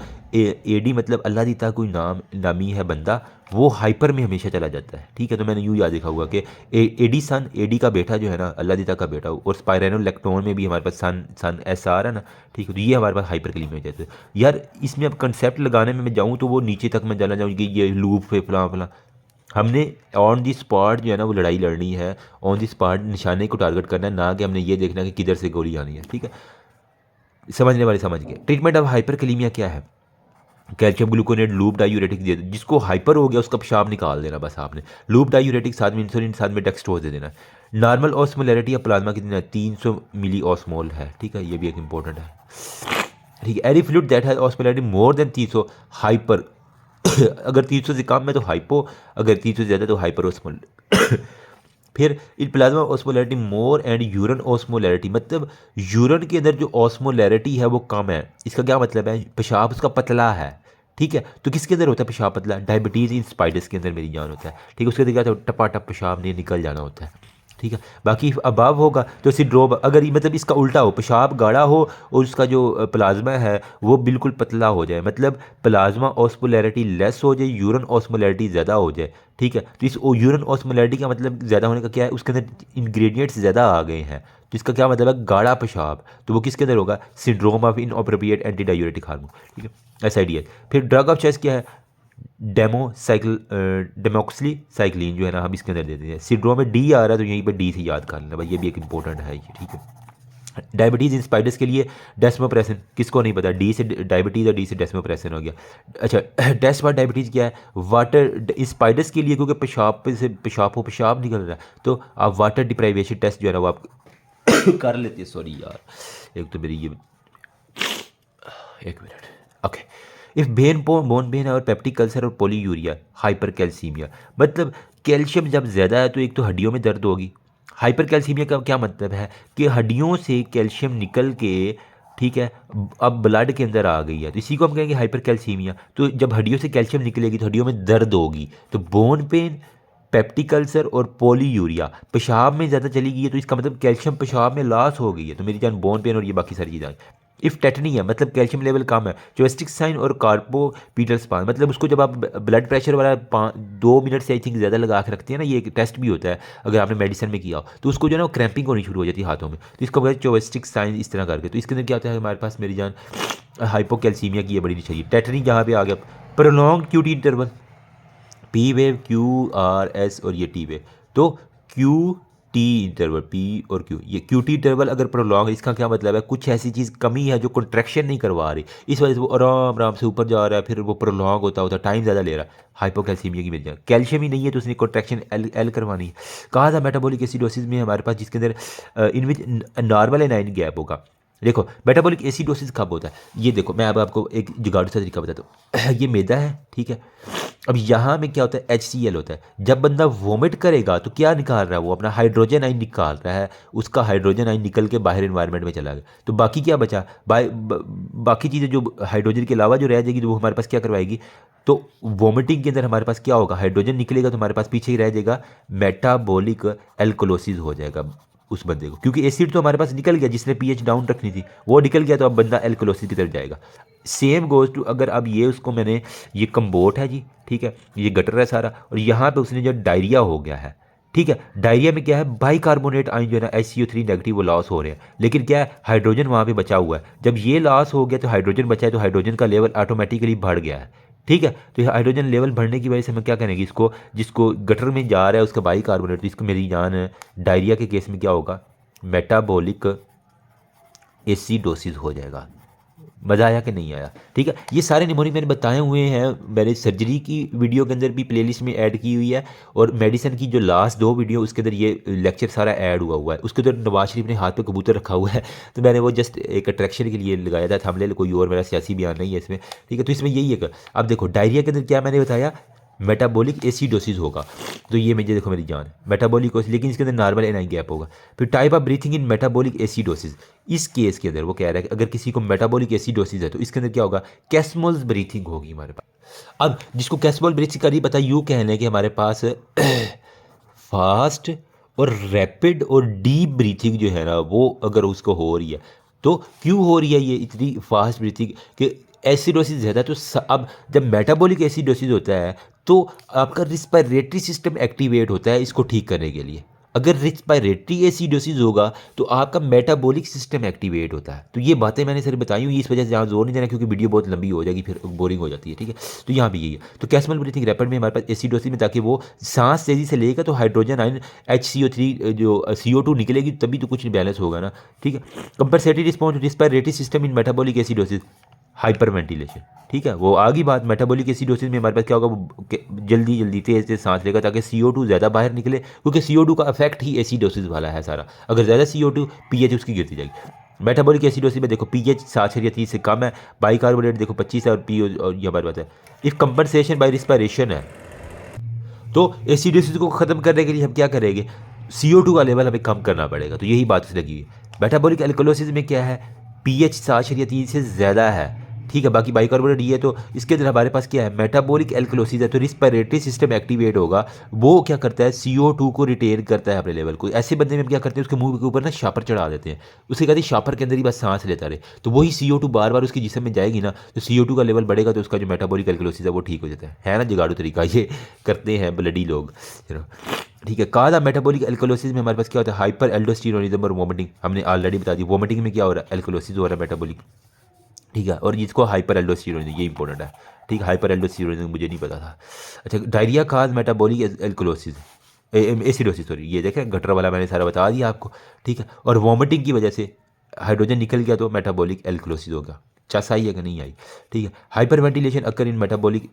एडी मतलब अल्लाह दीता कोई नामी है बंदा, वो हाइपर में हमेशा चला जाता है, ठीक है। तो मैंने यूँ याद देखा हुआ कि एडी सन, एडी का बेटा जो है ना अल्लाह दीता का बेटा, और स्पाइरेनोलेक्टोन में भी हमारे पास सन एस आ रहा है ना, ठीक है। तो ये हमारे पास हाइपर कलीमिया हो जाता है यार। इसमें अब कंसेप्ट लगाने में मैं जाऊँ तो वो नीचे तक मैं जाना चाहूँ कि ये लूप पे फलां फलां, हमने ऑन दी स्पॉट जो है ना वो लड़ाई लड़नी है, ऑन दी स्पॉट निशाने को टारगेट करना है, ना कि हमने ये देखना कि किधर से गोली आनी है, ठीक है। समझने वाले समझ गए। ट्रीटमेंट ऑफ हाइपरकलीमिया क्या है, कैल्शियम ग्लूकोनेट लूप डायूरेटिक दे दो, जिसको हाइपर हो गया उसका पेशाब निकाल देना बस आपने, लूप डायूरेटिक साथ में इंसुलिन साथ में डेक्सट्रोज दे देना। नॉर्मल ऑस्मोलैरिटी ऑफ प्लाज्मा कितना है, 300 मिली ऑस्मोल है, ठीक है, ये भी एक इंपॉर्टेंट है, ठीक है। Any fluid that has osmolarity more than 300 hyper, अगर 300 से कम है तो हाइपो, अगर 300 से ज़्यादा तो हाइपर ऑस्मोल। फिर in plasma osmolarity more and यूरन osmolarity, मतलब यूरन के अंदर जो ऑस्मोलैरिटी है वो कम है, इसका क्या मतलब है, पेशाब उसका पतला है, ठीक है। तो किसके अंदर होता है पेशाब पतला, डायबिटीज़ इन स्पाइडर्स के अंदर मेरी जान होता है, ठीक है। उसके अंदर क्या होता है, टपा टप पेशाब नहीं निकल जाना होता है, ठीक है। बाकी अबाव होगा तो सिंड्रोम, अगर ये मतलब इसका उल्टा हो, पेशाब गाढ़ा हो और उसका जो प्लाज्मा है वो बिल्कुल पतला हो जाए, मतलब प्लाज्मा ऑस्मोलैरिटी लेस हो जाए, यूरन ऑस्मोलैरिटी ज़्यादा हो जाए, ठीक है। तो इस यूरन ऑस्मोलैरिटी का मतलब ज़्यादा होने का क्या है, उसके अंदर इंग्रेडिएंट्स ज़्यादा आ गए हैं, तो इसका क्या मतलब है, गाढ़ा पेशाब, तो वो किसके अंदर होगा, syndrome of inappropriate anti diuretic hormone, ठीक है, ऐसा आइडिया। फिर ड्रग ऑफ चॉइस क्या है, डेमोक्सिली साइक्लिन जो है ना हम इसके अंदर देते हैं। सिंड्रोम में डी आ रहा है तो यहीं पर डी से याद कर लेना भाई, ये भी एक इंपॉर्टेंट है ये, ठीक है। डायबिटीज़ इन स्पाइडर्स के लिए डेस्मोप्रेसिन, किसको नहीं पता, डी से डायबिटीज़ और डी से डेस्मोप्रेसिन हो गया। अच्छा, टेस्ट फॉर डायबिटीज़ क्या है, वाटर इन स्पाइडर्स के लिए, क्योंकि पेशाब से पेशाब निकल रहा है, तो आप वाटर डिप्राइवेशन टेस्ट जो है ना वो आप कर लेते हैं। सॉरी यार, एक तो मेरी ये, एक minute, okay. If bone pen और पेप्टिक कल्सर और पोलीयूरिया, हाइपर कैल्सीमिया, मतलब कैल्शियम जब ज़्यादा है तो एक तो हड्डियों में दर्द होगी। हाइपर कैल्सीमिया का क्या मतलब है कि हड्डियों से कैल्शियम निकल के, ठीक है, अब ब्लड के अंदर आ गई है, तो इसी को हम कहेंगे हाइपर कैल्सीमिया। तो जब हड्डियों से कैल्शियम निकलेगी तो हड्डियों में दर्द होगी, तो बोन पेन, पेप्टिक अल्सर और पोलीयूरिया पेशाब में ज़्यादा चली गई है, तो इसका मतलब कैल्शियम पेशाब में लॉस हो गई है, तो मेरी जान बोन पेन और ये बाकी सारी चीज़ें। इफ़ टेटनी है मतलब कैल्शियम लेवल कम है, जोस्टिक साइन और कार्बोपीटल स्पान, मतलब उसको जब आप ब्लड प्रेशर वाला 2 मिनट से आई थिंक ज़्यादा लगा के रखते हैं ना, ये एक टेस्ट भी होता है अगर आपने मेडिसिन में किया हो, तो उसको जो है ना क्रैम्पिंग होनी शुरू हो जाती है हाथों में, तो इसका वजह जोस्टिक साइन इस तरह करके। तो इसके अंदर क्या होता है हमारे पास मेरी जान, हाइपोकैल्सीमिया की ये बड़ी नहीं चाहिए। टेटनी जहाँ पे आ गया, prolong QT interval, P wave, Q R S और ये टी वेव, तो क्यू टी इंटरवल, पी और क्यू, ये क्यू टी इंटरवल अगर प्रोलॉन्ग है, इसका क्या मतलब है, कुछ ऐसी चीज़ कमी है जो कंट्रैक्शन नहीं करवा रही, इस वजह से वो आराम आराम से ऊपर जा रहा है, फिर वो प्रोलॉन्ग होता होता टाइम ज़्यादा ले रहा है, हाइपोकैल्सीमिया की वजह। कैल्शियम ही नहीं है तो उसने कंट्रैक्शन एल करवानी है। कहा था मेटाबॉलिक एसिडोसिस में हमारे पास जिसके अंदर इन विच नॉर्मल एनाइन गैप होगा, देखो मेटाबॉलिक एसिडोसिस कब होता है, ये देखो मैं अब आपको एक जुगाड़ू सा तरीका बताता हूँ। ये मैदा है, ठीक है। अब यहाँ में क्या होता है, HCl होता है। जब बंदा वोमिट करेगा तो क्या निकाल रहा है, वो अपना हाइड्रोजन आइन निकाल रहा है। उसका हाइड्रोजन आइन निकल के बाहर इन्वायरमेंट में चला गया, तो बाकी क्या बचा, बाकी चीज़ें जो हाइड्रोजन के अलावा जो रह जाएगी, तो वो हमारे पास क्या करवाएगी। तो वोमिटिंग के अंदर हमारे पास क्या होगा, हाइड्रोजन निकलेगा तो हमारे पास पीछे ही रह जाएगा मेटाबॉलिक एल्कोलोसिस हो जाएगा उस बंदे को, क्योंकि एसिड तो हमारे पास निकल गया, जिसने पीएच डाउन रखनी थी वो निकल गया, तो अब बंदा एल्कोलोसिस की तरफ जाएगा। सेम गोज टू, अगर अब ये उसको मैंने, ये कम्बोट है जी, ठीक है, ये गटर है सारा, और यहाँ पे उसने जो डायरिया हो गया है, ठीक है। डायरिया में क्या है, बाइकार्बोनेट आयन जो है ना HCO3 नेगेटिव वो लॉस हो रहे हैं, लेकिन क्या है, हाइड्रोजन वहाँ पे बचा हुआ है। जब ये लॉस हो गया तो हाइड्रोजन बचा है, तो हाइड्रोजन का लेवल ऑटोमेटिकली बढ़ गया है, ठीक है। तो ये हाइड्रोजन लेवल बढ़ने की वजह से हम क्या करेंगे, इसको जिसको गटर में जा रहा है उसका बाइकार्बोनेट, इसको मेरी जान है, डायरिया के केस में क्या होगा, मेटाबॉलिक एसिडोसिस हो जाएगा। मज़ा आया कि नहीं आया, ठीक है। ये सारे निमोनिक मैंने बताए हुए हैं, मैंने सर्जरी की वीडियो के अंदर भी प्लेलिस्ट में ऐड की हुई है, और मेडिसिन की जो लास्ट 2 वीडियो उसके अंदर ये लेक्चर सारा ऐड हुआ है। उसके अंदर नवाज शरीफ ने हाथ पे कबूतर रखा हुआ है, तो मैंने वो जस्ट एक अट्रैक्शन के लिए लगाया था, थंबनेल कोई और मेरा सियासी बयान नहीं है इसमें, ठीक है। तो इसमें यही है। अब देखो डायरिया के अंदर क्या मैंने बताया, मेटाबॉलिक एसिडोसिस होगा, तो ये मुझे देखो मेरी जान मेटाबॉलिक, लेकिन इसके अंदर नॉर्मल एनाइन गैप होगा। फिर type of breathing in metabolic acidosis, इस केस के अंदर वो कह रहा है कि अगर किसी को मेटाबॉलिक एसिडोसिस है तो इसके अंदर क्या होगा, कैस्मोल्स ब्रीथिंग होगी हमारे पास। अब जिसको कैस्मोल ब्रीथिंग करी पता, यूँ कह लें कि हमारे पास फास्ट और रैपिड और डीप ब्रीथिंग जो है ना, वो अगर उसको हो रही है, तो क्यों हो रही है ये इतनी फास्ट ब्रीथिंग कि एसिडोसिस ज़्यादा। तो अब जब मेटाबॉलिक एसिडोसिस होता है तो आपका रिस्पायरेटरी सिस्टम एक्टिवेट होता है इसको ठीक करने के लिए। अगर रिस्पायरेटरी एसिडोसिस होगा तो आपका मेटाबॉलिक सिस्टम एक्टिवेट होता है। तो ये बातें मैंने सर बताई हुई, इस वजह से यहाँ जोर नहीं देना क्योंकि वीडियो बहुत लंबी हो जाएगी, फिर बोरिंग हो जाती है, ठीक है। तो यहाँ भी यही है। तो कैस्मल ब्रीथिंग रैपिड में हमारे पास एसिडोसिस में, ताकि वो सांस तेजी से लेगा तो हाइड्रोजन आयन HCO3 जो CO2 निकलेगी, तभी तो कुछ बैलेंस होगा ना, ठीक है। Compensatory response respiratory system in metabolic acidosis, hyper ventilation, ठीक है। वो आगे बात, मेटाबॉलिक एसिडोसिस में हमारे पास क्या होगा, वो जल्दी जल्दी तेज तेज सांस लेगा ताकि CO2 ज़्यादा बाहर निकले, क्योंकि CO2 का इफेक्ट ही एसिडोसिस वाला है सारा। अगर ज़्यादा CO2 pH उसकी गिरती जाएगी। मेटाबॉलिक एसिडोसिस में देखो pH 7.30 से कम है, बाइकार्बोनेट देखो 25 है, और पी और ये हमारे पास है। इफ कंपनसेशन बाई रिस्पायरेशन है, तो एसिडोसिस को ख़त्म करने के लिए हम क्या करेंगे, CO2 का लेवल हमें कम करना पड़ेगा। तो यही बात लगी हुई है। मेटाबॉलिक एल्कोलोसिस में क्या है, pH 7.3 से ज़्यादा है, ठीक है। बाकी बाइकार्बोनेट ये है, तो इसके अंदर हमारे पास क्या है, मेटाबॉलिक एल्कोलोसिस है, तो रिस्पायरेटरी सिस्टम एक्टिवेट होगा। वो क्या करता है, CO2 को रिटेन करता है अपने लेवल को। ऐसे बंदे में हम क्या करते हैं, उसके मुंह के ऊपर ना शापर चढ़ा देते हैं, उसके कहते हैं शापर के अंदर ही बस सांस लेता रहे, तो वही CO2 बार बार उसके जिस्म में जाएगी ना, तो CO2 का लेवल बढ़ेगा, तो उसका जो मेटाबॉलिक एल्कोलोसिस है वो ठीक हो जाता है ना। जुगाड़ू तरीका ये करते हैं ब्लडी लोग, ठीक है। कहा मेटाबॉलिक एल्कोलोसिस में हमारे पास क्या होता है, हाइपर एल्डोस्टेरोनिज्म और वोमिटिंग, हमने ऑलरेडी बता दी। वोमिटिंग में क्या हो रहा है, एल्कोलोसिस हो रहा है मेटाबॉलिक, ठीक है। और जिसको हाइपर एल्डोस्टेरोनिज्म, ये इंपॉर्टेंट है, ठीक है। हाइपर एल्डोस्टेरोनिज्म मुझे नहीं पता था। अच्छा, डायरिया काज मेटाबॉलिक एल्कोलोसिस एसिडोसिस, सॉरी, ये देखें गटर वाला मैंने सारा बता दिया आपको, ठीक है। और वोमिटिंग की वजह से हाइड्रोजन निकल गया तो मेटाबॉलिक एल्कोलोसिस होगा। चस आई है कि नहीं आई, ठीक है। हाइपर वेंटिलेशन अकर इन मेटाबॉलिक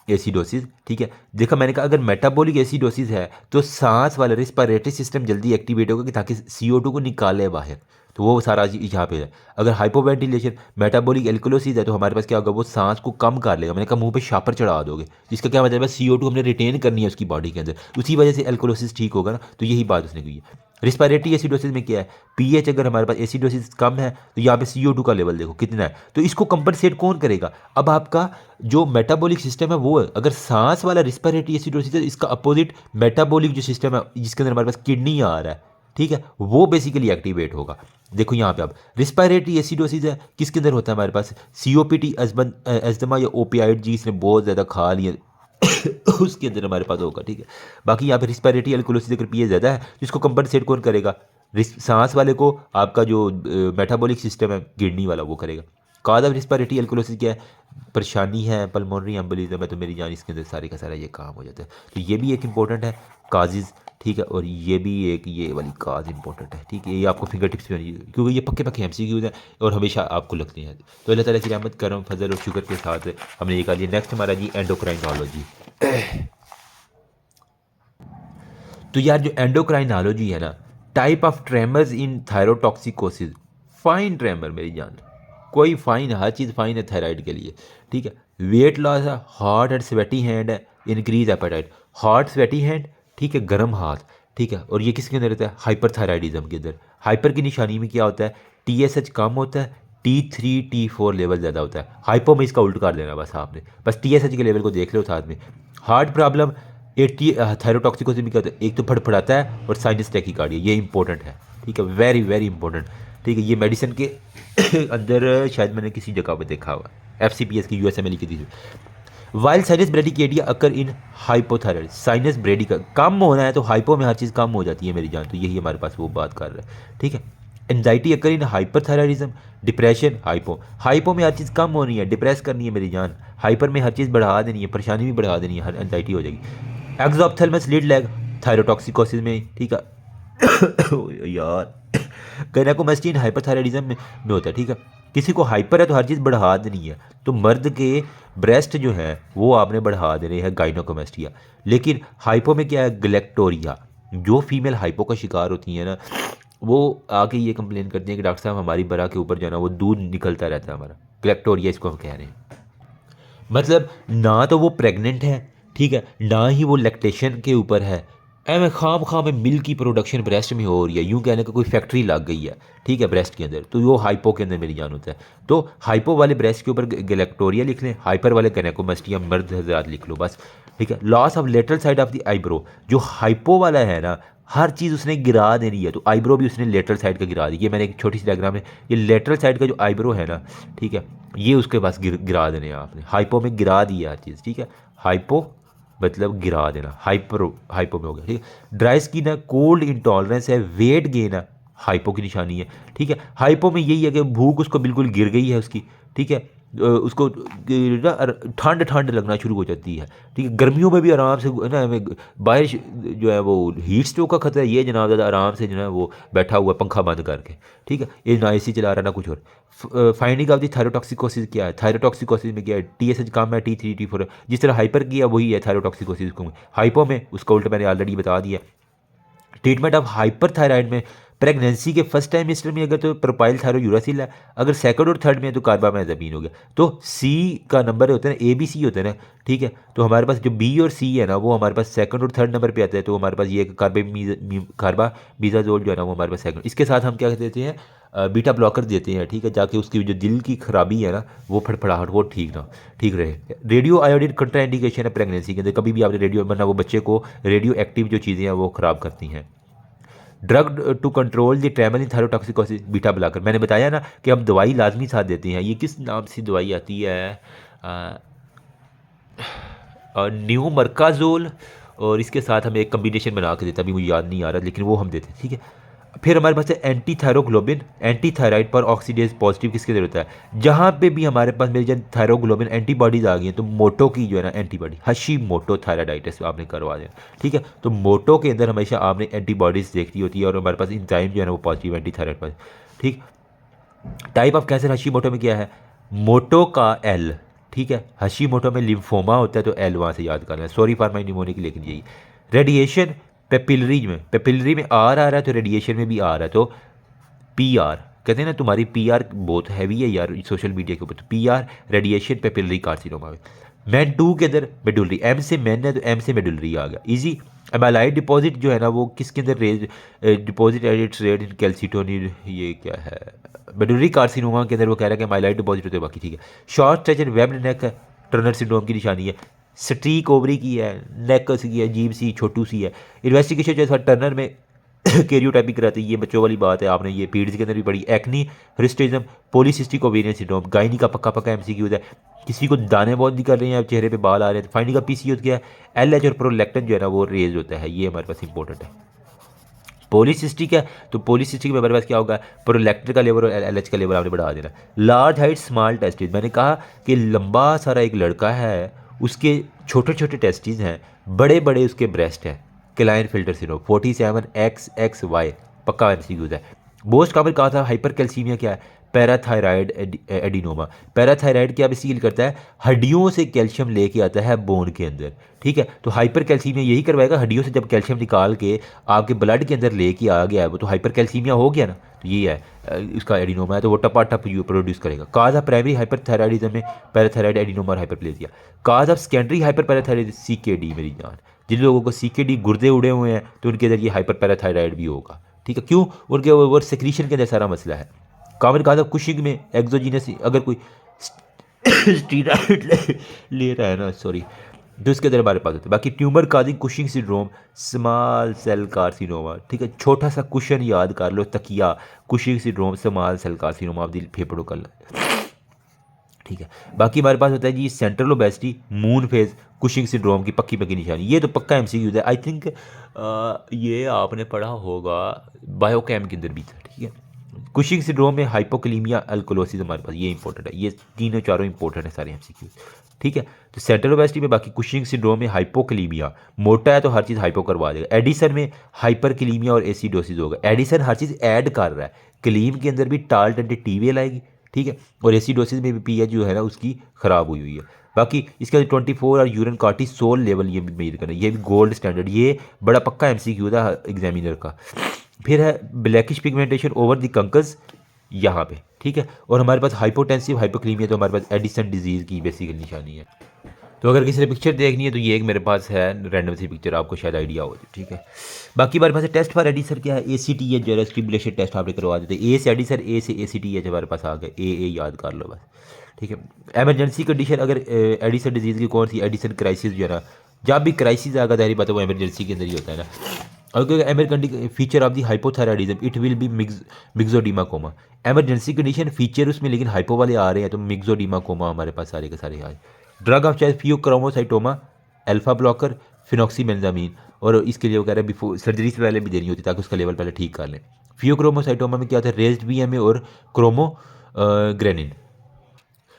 एसिडोसिस, ठीक है। देखा मैंने कहा अगर मेटाबॉलिक एसिडोसिस है तो सांस वाला रिस्पायरेटरी सिस्टम जल्दी एक्टिवेट होगा कि ताकि CO2 को निकाले बाहर, तो वो सारा यहाँ पे है। अगर हाइपोवेंटिलेशन मेटाबॉलिक एल्कोलोसिस है तो हमारे पास क्या होगा, वो सांस को कम कर लेगा। मैंने कहा मुंह पे शापर चढ़ा दोगे, जिसका क्या मतलब है, CO2 हमने रिटेन करनी है उसकी बॉडी के अंदर, उसी वजह से एल्कोलोसिस ठीक होगा ना। तो यही बात उसने की है। रिस्पायरेटरी एसिडोसिस में क्या है, pH अगर हमारे पास एसिडोसिस कम है तो यहाँ पे CO2 का लेवल देखो कितना है, तो इसको कंपनसेट कौन करेगा। अब आपका जो मेटाबॉलिक सिस्टम है वो है, अगर सांस वाला रिस्पायरेटरी एसिडोसिस है, इसका अपोजिट मेटाबॉलिक जो सिस्टम है जिसके अंदर हमारे पास किडनी आ रहा है, ठीक है, वो बेसिकली एक्टिवेट होगा। देखो यहाँ पे अब रिस्पायरेटरी एसिडोसिस है, किसके अंदर होता है हमारे पास, COPD अस्थमा या ओपियाइड जी इसने बहुत ज़्यादा खा लिया उसके अंदर हमारे पास होगा, ठीक है। बाकी यहाँ पे रिस्पायरेटरी एल्कोलोसिस अगर pH ज़्यादा है तो इसको कंपनसेट कौन करेगा, सांस वाले को आपका जो मेटाबॉलिक सिस्टम है किडनी वाला वो करेगा। काज ऑफ रिस्पायरेटरी एल्कोलोसिस क्या है, परेशानी है पल्मोनरी एम्बोलिज्म है, तो मेरी जान इसके अंदर सारे का सारा ये काम हो जाता है। तो ये भी एक इंपॉर्टेंट है काजिज़, ठीक है। और ये भी एक ये वाली काज इंपॉर्टेंट है, ठीक है। ये आपको फिंगर टिप्स में, क्योंकि ये पक्के पक्के MCQs हैं और हमेशा आपको लगते हैं। तो अल्लाह ताला की रहमत, करम, फजल और शुक्र के साथ हमने ये कर लिया। नेक्स्ट हमारा जी एंडोक्राइनोलॉजी। तो यार जो एंडोक्राइनोलॉजी है ना, type of tremors in thyrotoxicosis, fine tremor मेरी जान, कोई फाइन, हर चीज़ फाइन है थायराइड के लिए, ठीक है। वेट लॉस है, हॉट एंड स्वेटी हैंड है, increase appetite, hot sweaty hand, ठीक है, गर्म हाथ, ठीक है। और ये किसके अंदर रहता है? हाइपरथायराइडिज्म के अंदर। हाइपर की निशानी में क्या होता है? TSH कम होता है, T3 T4 लेवल ज़्यादा होता है। हाइपो में इसका उल्ट कर देना बस आपने, बस TSH के लेवल को देख लो साथ में। हार्ट प्रॉब्लम 80 थायरोटॉक्सिकोसिस भी कहते हैं, एक तो फड़फड़ाता है और साइनस टैकीकार्डिया, ये इंपॉर्टेंट है, ठीक है, वेरी वेरी इंपॉर्टेंट, ठीक है। ये मेडिसिन के अंदर शायद मैंने किसी जगह पे देखा हुआ, FCPS की USMLE लिखी थी। वाइल साइनस ब्रेडिकेडिया अकर इन हाइपोथायराइड, साइनस ब्रेडी का कम होना है तो हाइपो में हर चीज़ कम हो जाती है मेरी जान, तो यही हमारे पास वो बात कर रहा है, ठीक है। एंजाइटी अकर इन हाइपरथायराइडिज्म, डिप्रेशन हाइपो, हाइपो में हर चीज़ कम होनी है, डिप्रेस करनी है मेरी जान, हाइपर में हर चीज़ बढ़ा देनी है, परेशानी भी बढ़ा देनी है, हर एंजाइटी हो जाएगी। एक्सोप्थेलमस लीड लैग थायरोटॉक्सिकोसिस में, ठीक है यार, गायनेकोमैस्टिन हाइपरथायराइडिज्म में होता है, ठीक है। किसी को हाइपर है तो हर चीज़ बढ़ा देनी है, तो मर्द के ब्रेस्ट जो है वो आपने बढ़ा देने हैं गायनेकोमैस्टिया। लेकिन हाइपो में क्या है? गलेक्टोरिया, जो फीमेल हाइपो का शिकार होती है ना, वो आके ये कंप्लेन करती हैं कि डॉक्टर साहब हमारी बरा के ऊपर जो है ना वो दूध निकलता रहता है हमारा, गलेक्टोरिया इसको हम कह रहे हैं। मतलब ना तो वो प्रेग्नेंट है, ठीक है, ना ही वो लैक्टेशन के ऊपर है, एवं खाम में मिल्क की प्रोडक्शन ब्रेस्ट में हो रही है, यूँ कहने का कोई फैक्ट्री लग गई है, ठीक है, ब्रेस्ट के अंदर, तो वो हाइपो के अंदर मेरी जान होता है। तो हाइपो वाले ब्रेस्ट के ऊपर गैलेक्टोरिया लिख लें, हाइपर वाले गैनेकोमैस्टिया मर्द हज़रात लिख लो बस, ठीक है। Loss of lateral side of the eyebrow, जो हाइपो वाला है ना हर चीज़ उसने गिरा देनी है, तो आईब्रो भी उसने लेटरल साइड का गिरा दी। ये मैंने एक छोटी सी डायग्राम में, ये लेटरल साइड का जो आईब्रो है ना, ठीक है, ये उसके पास गिरा देने हैं आपने, हाइपो में गिरा दी है हर चीज़, ठीक है। हाइपो मतलब गिरा देना, हाइपो में हो गया, ठीक है। ड्राई स्किन है, कोल्ड इंटॉलरेंस है, वेट गेन है, हाइपो की निशानी है, ठीक है। हाइपो में यही है कि भूख उसको बिल्कुल गिर गई है उसकी, ठीक है, उसको ठंड ठंड लगना शुरू हो जाती है, ठीक है। गर्मियों में भी आराम से ना बारिश जो है वो हीट स्ट्रोक का खतरा है, ये जनाब ज़्यादा आराम से जो है वो बैठा हुआ पंखा बंद करके, ठीक है, ये ना AC चला रहा ना कुछ और। फाइंडिंग ऑफ दी थायरोटॉक्सिकोसिस क्या है? थायरोटॉक्सिकोसिस में क्या है? TSH कम है, T3 T4, जिस तरह हाइपर किया वही है थायरोटॉक्सिकोसिस को। हाइपो में उसका उल्टा मैंने ऑलरेडी बता दिया। ट्रीटमेंट ऑफ हाइपरथायराइड में प्रेगनेंसी के फर्स्ट टाइमेस्टर में अगर तो प्रोपाइल थायरोयूरासिल है, अगर सेकंड और थर्ड में है तो कार्बामेज़ापीन हो गया। तो C का नंबर होता है ना, ABC होता है ना, ठीक है। तो हमारे पास जो B और C है ना वो हमारे पास सेकंड और थर्ड नंबर पे आता है, तो हमारे पास ये कार्बामीज़ाजोल जो है ना वो हमारे पास सेकंड। इसके साथ हम क्या देते हैं? बीटा ब्लॉकर देते हैं, ठीक है, जाके उसकी जो दिल की खराबी है ना वो फड़फड़ाहट वो ठीक रहे। रेडियो आयोडीन कंट्राइंडिकेशन है प्रेगनेंसी के अंदर, कभी भी आपने रेडियो, वरना वो बच्चे को रेडियो एक्टिव जो चीज़ें हैं वो ख़राब करती हैं। Drug to control the tremor in thyrotoxicosis, beta blocker, मैंने बताया ना कि हम दवाई लाजमी साथ देते हैं। ये किस नाम से दवाई आती है? न्यूमर्काजोल, और इसके साथ हमें एक कम्बिनेशन बना के देता है, अभी मुझे याद नहीं आ रहा, लेकिन वो हम देते हैं, ठीक है। फिर हमारे पास है एंटी थायरोग्लोबिन, एंटी थायराइड पर ऑक्सीडेज पॉजिटिव किसके अंदर होता है? जहाँ पे भी हमारे पास मेरी जब थायरोग्लोबिन एंटीबॉडीज आ गई हैं, तो मोटो की जो है ना एंटीबॉडी, हशी मोटो थायराइडाइटिस आपने करवा देना, ठीक है। तो मोटो के अंदर हमेशा आपने एंटीबॉडीज देखनी होती है, और हमारे पास इंजाइम जो है ना वो पॉजिटिव एंटी थायराइड पर, ठीक। टाइप ऑफ कैंसर हशी मोटो में क्या है? मोटो का L, ठीक है, हशी मोटो में लिम्फोमा होता है, तो L वहाँ से याद करना है, सॉरी फॉर माई निमोनिक लेकिन यही। रेडिएशन पेपिलरी में R आ रहा है, तो रेडिएशन में भी आ रहा है, तो PR कहते हैं ना, तुम्हारी PR बहुत हैवी है यार सोशल मीडिया के ऊपर, तो PR रेडिएशन पेपिलरी कार्सिनोमा में। मैन 2 के अंदर मेडुलरी, M से मैन है तो M से मेडुलरी आ गया, इजी। एमाइलाइड डिपॉजिट जो है ना वो किसके अंदर रेज डिपॉजिट एडिट्स रेड इन कैल्सिटोनिन, ये क्या है? मेडुलरी कार्सिनोमा के अंदर वो कह रहा है कि एमाइलाइड डिपॉजिट होते हैं, बाकी ठीक है। शॉर्ट स्ट्रेचर वेब नेक है, टर्नर सिंड्रोम की निशानी है। स्ट्रीक ओवरी की है, नेक की है, अजीब सी छोटू सी है। इन्वेस्टिगेशन जैसा टर्नर में कैरियोटाइपिंग कराती है, ये बच्चों वाली बात है, आपने ये पीड्स के अंदर भी पढ़ी। Acne, hirsutism, polycystic ovarian syndrome, gynae का पक्का MCQ है। किसी को दाने बहुत निकल रहे हैं, चेहरे पे बाल आ रहे हैं, तो फाइंडिंग का PCO क्या है? LH और प्रोलैक्टिन जो है ना वो रेज होता है, ये हमारे पास इंपॉर्टेंट है। पॉलीसिस्टिक है, तो पॉलीसिस्टिक में हमारे पास क्या होगा? प्रोलैक्टिन का लेवल और LH का लेवल आपने बढ़ा देना। लार्ज हाइट स्मॉल टेस्टिस, मैंने कहा कि लंबा सारा एक लड़का है, उसके छोटे छोटे टेस्टिस हैं, बड़े बड़े उसके ब्रेस्ट हैं, क्लाइन फिल्टर सिंड्रोम 47XXY पक्का MCQ है। मोस्ट कॉमन कहा था हाइपर कैल्सीमिया क्या है? Parathyroid adenoma. पैराथायराइड क्या बेसिकली करता है, हड्डियों से कैल्शियम लेके आता है बोन के अंदर, ठीक है। तो हाइपर कैल्सीमिया यही करवाएगा, हड्डियों से जब कैल्शियम निकाल के आपके ब्लड के अंदर लेके आ गया है वो, तो हाइपर कैल्सीमिया हो गया ना, तो ये है इसका एडिनोमा है, तो वो टपाटप प्रोड्यूस करेगा। काज ऑफ प्राइमरी हाइपरथायराइडिज्म में पैराथायराइड एडिनोमा और hyperplasia. Cause of secondary hyper parathyroid CKD मेरी जान, जिन लोगों को CKD गुर्दे उड़े हुए हैं तो उनके अंदर ये हाइपर पैराथायराइड भी होगा, ठीक है। क्यों, उनके ओवर सेक्रीशन के अंदर सारा मसला है। कॉमन काज ऑफ कुशिंग में एक्सोजीनस, अगर कोई स्टीरॉइड ले रहा है ना, सॉरी, तो इसके अंदर हमारे पास होता है। बाकी tumour causing Cushing syndrome, small cell carcinoma, ठीक है। छोटा सा कुशन याद कर लो, तकिया, Cushing syndrome, small cell carcinoma of the फेफड़ों का, ठीक है। बाकी हमारे पास होता है जी central obesity, moon face, Cushing syndrome की पक्की पक्की निशानी। ये तो पक्का MCQ है, आई थिंक ये आपने पढ़ा होगा बायोकेम के अंदर भी था, ठीक है। कुशिंग सिंड्रोम में हाइपोकलीमिया अल्कोलोसिस हमारे पास, ये इंपॉर्टेंट है, ये तीनों चारों इंपॉर्टेंट है सारे MCQ, ठीक है। तो सेंट्रल ओबेसिटी में बाकी कुशिंग सिंड्रोम में हाइपोकलीमिया, मोटा है तो हर चीज़ हाइपो करवा देगा। एडिसन में हाइपरकलीमिया और एसिडोसिस होगा। एडिसन हर चीज़ ऐड कर रहा है, कलीम के अंदर भी टाल टंटे TVL आएगी, ठीक है, और एसिडोसिस में भी pH जो है ना उसकी ख़राब हुई है। बाकी इसके 24 और यूरिन कार्टिसोल लेवल ये भी मेजर करना, ये भी गोल्ड स्टैंडर्ड, ये बड़ा पक्का MCQ था एग्जामिनर का। फिर है ब्लैकिश पिगमेंटेशन ओवर द कंकस यहाँ पे, ठीक है। और हमारे पास हाइपोटेंसिव हाइपोक्लीमिया, तो हमारे पास एडिसन डिजीज़ की बेसिकल निशानी है। तो अगर किसी ने पिक्चर देखनी है तो ये एक मेरे पास है रैंडम सी पिक्चर, आपको शायद आइडिया हो जाए, ठीक है। बाकी हमारे पास टेस्ट फॉर एडिसर क्या है, ACT है, जरा स्टिमुलेशन टेस्ट आपने करवा देते हैं। A से एडिसर, A से ACT है, हमारे पास आ गए, A याद कर लो बस, ठीक है। एमरजेंसी कंडीशन अगर एडिसन डिजीज़ की कौन सी, एडिसन क्राइसिस जो है ना, जब भी क्राइसिस आएगा जाहिर बात है वो एमरजेंसी के अंदर ही होता है ना। अगर emergency feature of the hypothyroidism, it will be myxoedema coma. Emergency condition feature उसमें लेकिन हाइपो वाले आ रहे हैं, तो मिक्सोडीमा कोमा हमारे पास सारे के सारे आए। Drug of choice phaeochromocytoma, alpha blocker, phenoxybenzamine, और इसके लिए वो कह रहे हैं बिफोर सर्जरी से पहले भी देनी होती है ताकि उसका लेवल पहले ठीक कर लें। फियोक्रोमोसाइटोमा में क्या होता है, रेज्ड VMA और क्रोमोग्रेनिन।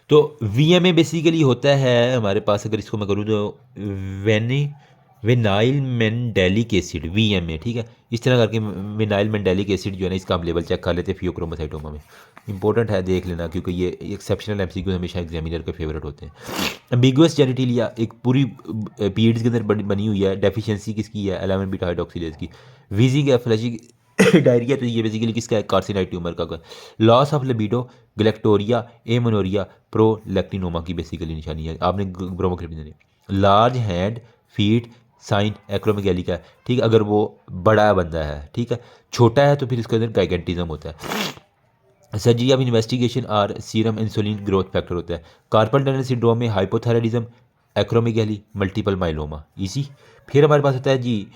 तो VMA बेसिकली होता है हमारे पास, अगर इसको मैं करूँ तो विनाइल मेंडेलिक एसिड, VMA, ठीक है। इस तरह करके विनाइल मेंडेलिक एसिड जो है ना, इसका हम लेवल चेक कर लेते हैं फियोक्रोमोसाइटोमा में। इंपॉर्टेंट है, देख लेना, क्योंकि ये एक्सेप्शनल MCQ हमेशा एग्जामिनर के फेवरेट होते हैं। एम्बिगुअस जेनिटिलिया एक पूरी पीरियड्स के अंदर बनी हुई है, डेफिशिएंसी किसकी है, 11 बीटा हाइड्रोक्सिलेज की। वीजिंग है, फ्लैशिंग डायरिया, तो ये बेसिकली किसका है, कार्सिनाइड ट्यूमर का। Loss of libido, galactorrhoea, amenorrhoea, prolactinoma की बेसिकली निशानी है, आपने ब्रोमोक्रिप्टन देनी। Large hand, feet, sign acromegaly का है, ठीक है, अगर वो बड़ा बंदा है, ठीक है। छोटा है तो फिर इसके अंदर गाइगेंटिज्म होता है। सर्जरी ऑफ इन्वेस्टिगेशन और सीरम इंसुलिन ग्रोथ फैक्टर होता है। कार्पल टनल सिंड्रोम में हाइपोथायराइडिज्म, एक्रोमेगैली, मल्टीपल माइलोमा, इसी। फिर हमारे पास होता है जी